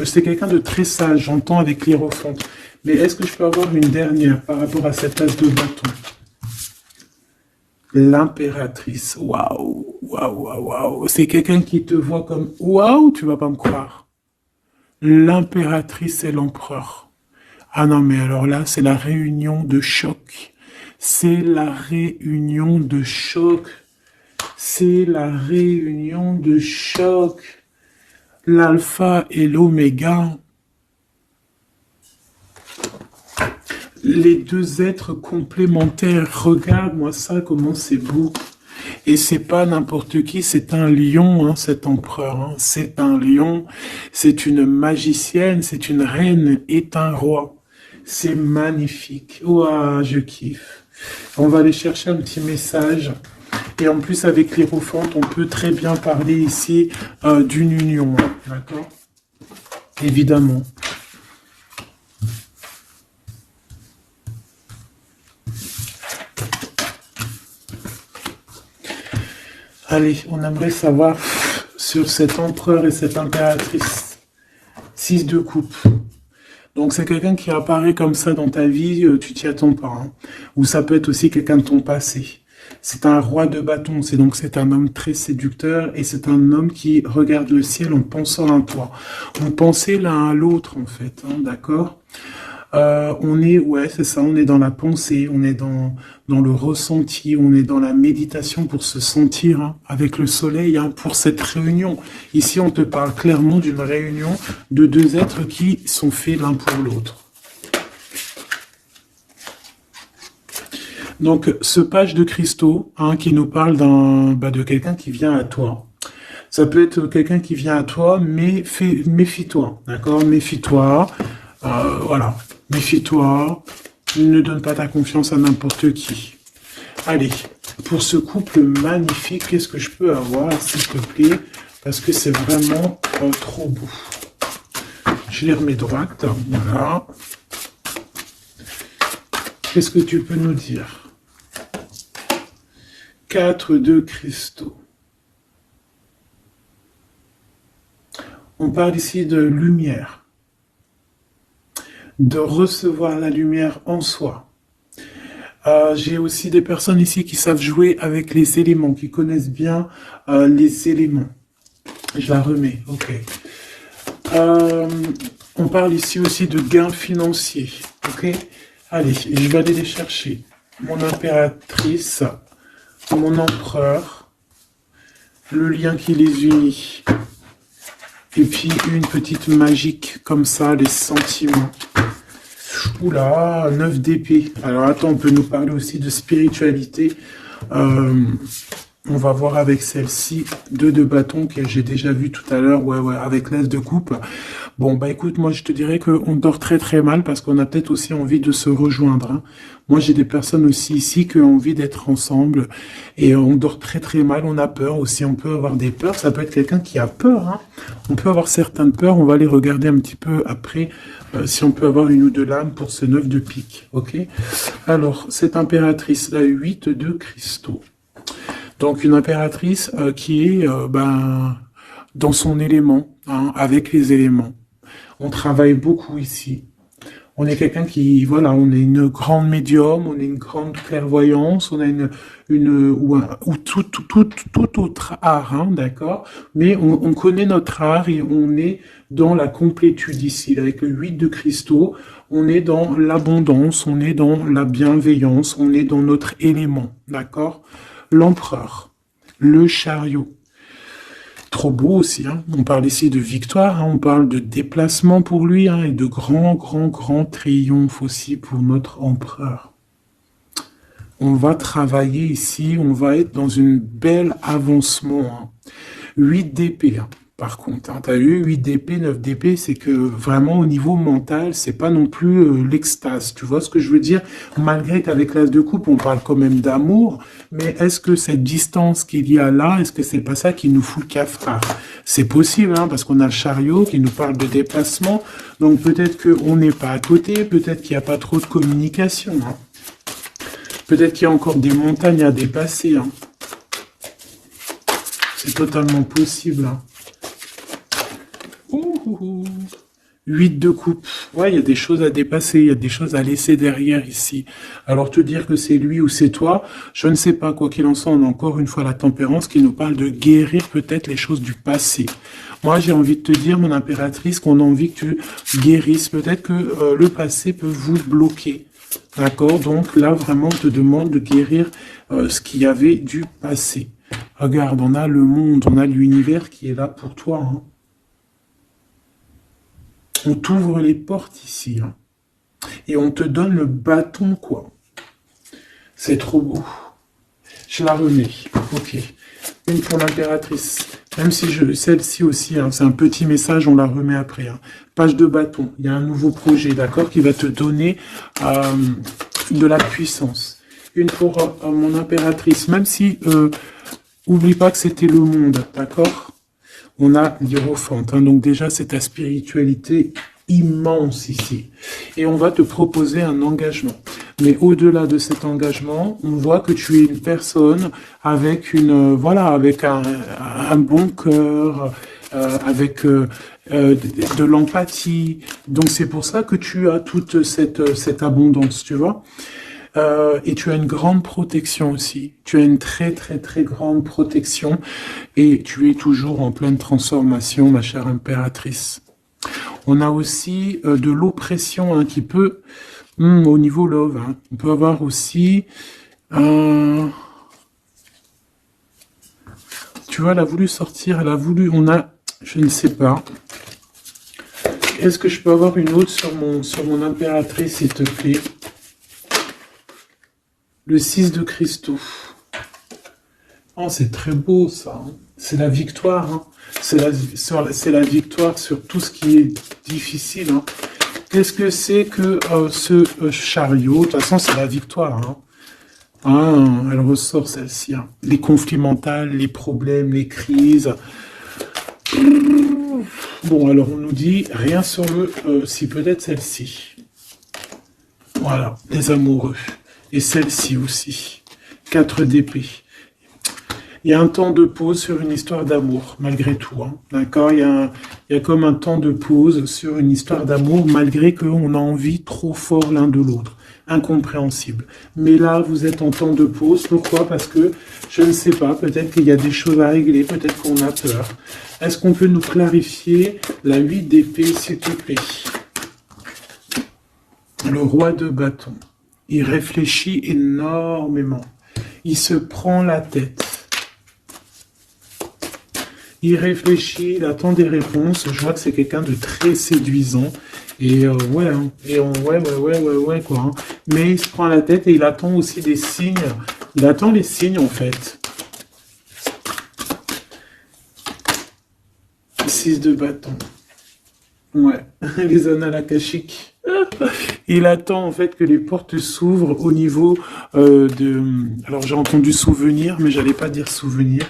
C'est quelqu'un de très sage, j'entends avec l'hiérophante. Mais est-ce que je peux avoir une dernière par rapport à cette as de bâton? L'impératrice. Waouh, waouh, waouh, waouh. C'est quelqu'un qui te voit comme waouh, tu vas pas me croire. L'impératrice et l'empereur. Ah non, mais alors là, c'est la réunion de choc. C'est la réunion de choc. C'est la réunion de choc. L'alpha et l'oméga. Les deux êtres complémentaires. Regarde-moi ça, comment c'est beau. Et c'est pas n'importe qui, c'est un lion, hein, cet empereur. Hein. C'est un lion, c'est une magicienne, c'est une reine et un roi. C'est magnifique. Ouah, je kiffe. On va aller chercher un petit message. Et en plus, avec l'hiérophante, on peut très bien parler ici d'une union. Hein, d'accord? Évidemment. Allez, on aimerait savoir sur cet empereur et cette impératrice. 6 de coupe. Donc c'est quelqu'un qui apparaît comme ça dans ta vie, tu t'y attends pas. Hein. Ou ça peut être aussi quelqu'un de ton passé. C'est un roi de bâton, c'est un homme très séducteur et c'est un homme qui regarde le ciel en pensant à toi. Vous pensez l'un à l'autre en fait, hein, d'accord? Ouais, c'est ça, on est dans la pensée, on est dans le ressenti, on est dans la méditation pour se sentir hein, avec le soleil, hein, pour cette réunion. Ici, on te parle clairement d'une réunion de deux êtres qui sont faits l'un pour l'autre. Donc, ce page de cristaux hein, qui nous parle de quelqu'un qui vient à toi. Ça peut être quelqu'un qui vient à toi, mais méfie-toi, d'accord? Méfie-toi, voilà. Méfie-toi, ne donne pas ta confiance à n'importe qui. Allez, pour ce couple magnifique, qu'est-ce que je peux avoir, s'il te plaît? Parce que c'est vraiment trop beau. Je les remets droite, voilà. Qu'est-ce que tu peux nous dire? 4 de cristaux. On parle ici de lumière. De recevoir la lumière en soi. J'ai aussi des personnes ici qui savent jouer avec les éléments, qui connaissent bien les éléments. Je la remets, ok. On parle ici aussi de gains financiers, ok. Allez, je vais aller les chercher. Mon impératrice, mon empereur, le lien qui les unit. Et puis une petite magique comme ça, les sentiments. Oula, 9 d'épée. Alors attends, on peut nous parler aussi de spiritualité. On va voir avec celle-ci, 2 de bâton que j'ai déjà vu tout à l'heure, ouais, avec l'as de coupe. Bon, bah écoute, moi je te dirais qu'on dort très très mal parce qu'on a peut-être aussi envie de se rejoindre. Hein. Moi j'ai des personnes aussi ici qui ont envie d'être ensemble et on dort très très mal, on a peur aussi, on peut avoir des peurs, ça peut être quelqu'un qui a peur. Hein. On peut avoir certaines peurs, on va les regarder un petit peu après si on peut avoir une ou deux lames pour ce 9 de pique, ok? Alors, cette impératrice, la 8 de cristaux. Donc une impératrice qui est dans son élément, hein, avec les éléments. On travaille beaucoup ici. On est quelqu'un qui, voilà, on est une grande médium, on est une grande clairvoyance, on a ou tout autre art, hein, d'accord. Mais on connaît notre art et on est dans la complétude ici. Avec le 8 de cristaux, on est dans l'abondance, on est dans la bienveillance, on est dans notre élément, d'accord. L'empereur, le chariot. Trop beau aussi, hein. On parle ici de victoire, hein. On parle de déplacement pour lui, hein, et de grand triomphe aussi pour notre empereur. On va travailler ici, on va être dans une belle avancement, hein. 8 d'épée, hein. Par contre, hein, tu as eu 8 d'épée, 9 d'épée, c'est que vraiment au niveau mental, c'est pas non plus l'extase. Tu vois ce que je veux dire? Malgré qu'avec l'as de coupe, on parle quand même d'amour, mais est-ce que cette distance qu'il y a là, est-ce que c'est pas ça qui nous fout le cafard? C'est possible, hein, parce qu'on a le chariot qui nous parle de déplacement, donc peut-être qu'on n'est pas à côté, peut-être qu'il n'y a pas trop de communication, hein. Peut-être qu'il y a encore des montagnes à dépasser, hein. C'est totalement possible, hein. 8 de coupe. Ouais, il y a des choses à dépasser, il y a des choses à laisser derrière ici. Alors te dire que c'est lui ou c'est toi, je ne sais pas. Quoi qu'il en soit, on a encore une fois la tempérance qui nous parle de guérir peut-être les choses du passé. Moi, j'ai envie de te dire, mon impératrice, qu'on a envie que tu guérisses. Peut-être que le passé peut vous bloquer. D'accord? Donc là, vraiment, on te demande de guérir ce qu'il y avait du passé. Regarde, on a le monde, on a l'univers qui est là pour toi, hein. On t'ouvre les portes ici, hein. Et on te donne le bâton, quoi. C'est trop beau. Je la remets. Ok. Une pour l'impératrice. Même si celle-ci aussi, hein, c'est un petit message, on la remet après, hein. Page de bâton. Il y a un nouveau projet, d'accord, qui va te donner de la puissance. Une pour mon impératrice. Même si, oublie pas que c'était le monde, d'accord? On a l'Hiérophante, hein, donc déjà c'est ta spiritualité immense ici. Et on va te proposer un engagement. Mais au-delà de cet engagement, on voit que tu es une personne avec avec un bon cœur, avec de l'empathie. Donc c'est pour ça que tu as toute cette abondance, tu vois. Et tu as une grande protection aussi. Tu as une très grande protection et tu es toujours en pleine transformation, ma chère impératrice. On a aussi de l'oppression, hein, qui peut, au niveau love, hein, on peut avoir aussi, tu vois, elle a voulu sortir, je ne sais pas. Est-ce que je peux avoir une autre sur mon impératrice, s'il te plaît? Le 6 de cristaux. Oh, c'est très beau, ça, hein. C'est la victoire, hein. C'est la victoire sur tout ce qui est difficile, hein. Qu'est-ce que c'est que ce chariot? De toute façon, c'est la victoire, hein. Ah, elle ressort, celle-ci, hein. Les conflits mentaux, les problèmes, les crises. Bon, alors on nous dit rien sur si peut-être celle-ci. Voilà, les amoureux. Et celle-ci aussi. 4 d'épée. Il y a un temps de pause sur une histoire d'amour, malgré tout, hein. D'accord? Il y a comme un temps de pause sur une histoire d'amour, malgré qu'on a envie trop fort l'un de l'autre. Incompréhensible. Mais là, vous êtes en temps de pause. Pourquoi? Parce que, je ne sais pas, peut-être qu'il y a des choses à régler, peut-être qu'on a peur. Est-ce qu'on peut nous clarifier la 8 d'épée, s'il te plaît? Le roi de bâton. Il réfléchit énormément. Il se prend la tête. Il réfléchit, il attend des réponses. Je vois que c'est quelqu'un de très séduisant. Et ouais, hein. Ouais, quoi, hein. Mais il se prend la tête et il attend aussi des signes. Il attend les signes, en fait. 6 de bâton. Ouais, les annales akashiques. Il attend en fait que les portes s'ouvrent au niveau Alors j'ai entendu souvenir, mais j'allais pas dire souvenir.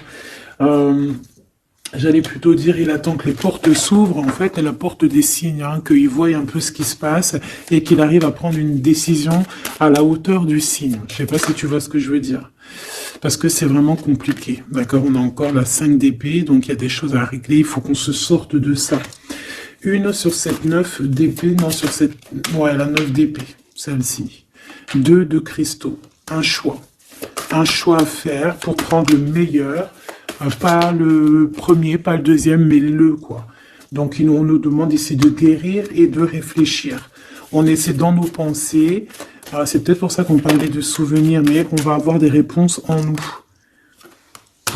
J'allais plutôt dire il attend que les portes s'ouvrent. En fait, elle apporte des signes, hein, qu'il voie un peu ce qui se passe et qu'il arrive à prendre une décision à la hauteur du signe. Je sais pas si tu vois ce que je veux dire. Parce que c'est vraiment compliqué. D'accord, on a encore la 5 d'épée, donc il y a des choses à régler. Il faut qu'on se sorte de ça. Une sur cette 9 d'épée, non, sur cette... Ouais, la 9 d'épée, celle-ci. 2 de cristaux, un choix. Un choix à faire pour prendre le meilleur. Pas le premier, pas le deuxième, mais le, quoi. Donc, on nous demande ici de guérir et de réfléchir. On essaie dans nos pensées. C'est peut-être pour ça qu'on parlait de souvenirs, mais on va avoir des réponses en nous.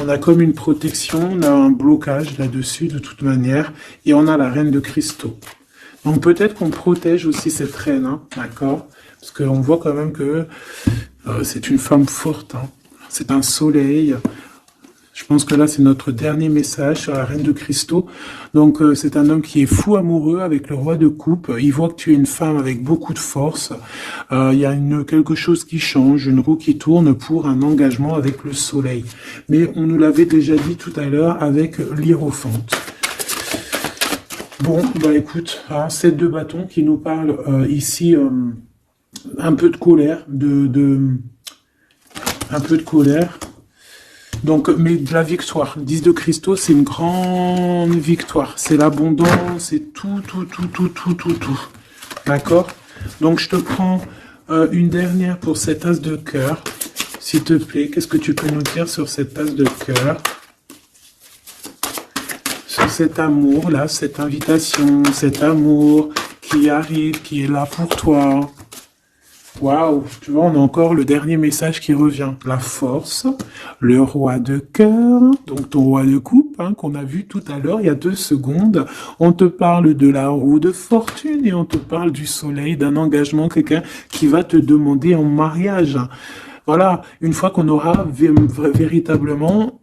On a comme une protection, on a un blocage là-dessus de toute manière, et on a la reine de cristaux. Donc peut-être qu'on protège aussi cette reine, hein, d'accord? Parce qu'on voit quand même que c'est une femme forte, hein. C'est un soleil. Je pense que là, c'est notre dernier message sur la reine de cristaux. Donc, c'est un homme qui est fou amoureux avec le roi de coupe. Il voit que tu es une femme avec beaucoup de force. Il y a quelque chose qui change, une roue qui tourne pour un engagement avec le soleil. Mais on nous l'avait déjà dit tout à l'heure avec l'hiérophante. Bon, bah écoute, hein, 7 de bâton qui nous parle ici un peu de colère, un peu de colère. Donc, mais de la victoire. 10 de cristaux, c'est une grande victoire. C'est l'abondance, c'est tout. D'accord? Donc, je te prends une dernière pour cet as de cœur. S'il te plaît, qu'est-ce que tu peux nous dire sur cet as de cœur? Sur cet amour, là, cette invitation, cet amour qui arrive, qui est là pour toi. Waouh, tu vois, on a encore le dernier message qui revient. La force, le roi de cœur, donc ton roi de coupe, hein, qu'on a vu tout à l'heure, il y a 2 secondes. On te parle de la roue de fortune et on te parle du soleil, d'un engagement, quelqu'un qui va te demander en mariage. Voilà, une fois qu'on aura véritablement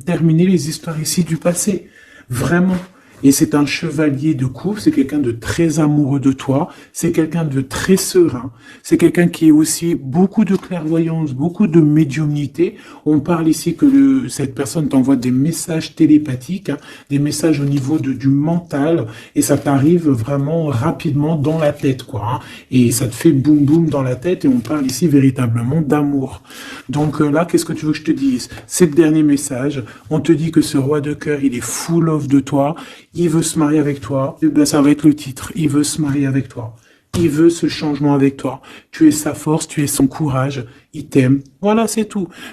terminé les histoires ici du passé. Vraiment. Et c'est un chevalier de coupe, c'est quelqu'un de très amoureux de toi, c'est quelqu'un de très serein, c'est quelqu'un qui est aussi beaucoup de clairvoyance, beaucoup de médiumnité. On parle ici que cette personne t'envoie des messages télépathiques, hein, des messages au niveau du mental, et ça t'arrive vraiment rapidement dans la tête, quoi. Hein, et ça te fait boum boum dans la tête, et on parle ici véritablement d'amour. Donc là, qu'est-ce que tu veux que je te dise? C'est le dernier message. On te dit que ce roi de cœur, il est full of de toi. Il veut se marier avec toi, et ben ça va être le titre. Il veut se marier avec toi. Il veut ce changement avec toi. Tu es sa force, tu es son courage. Il t'aime. Voilà, c'est tout.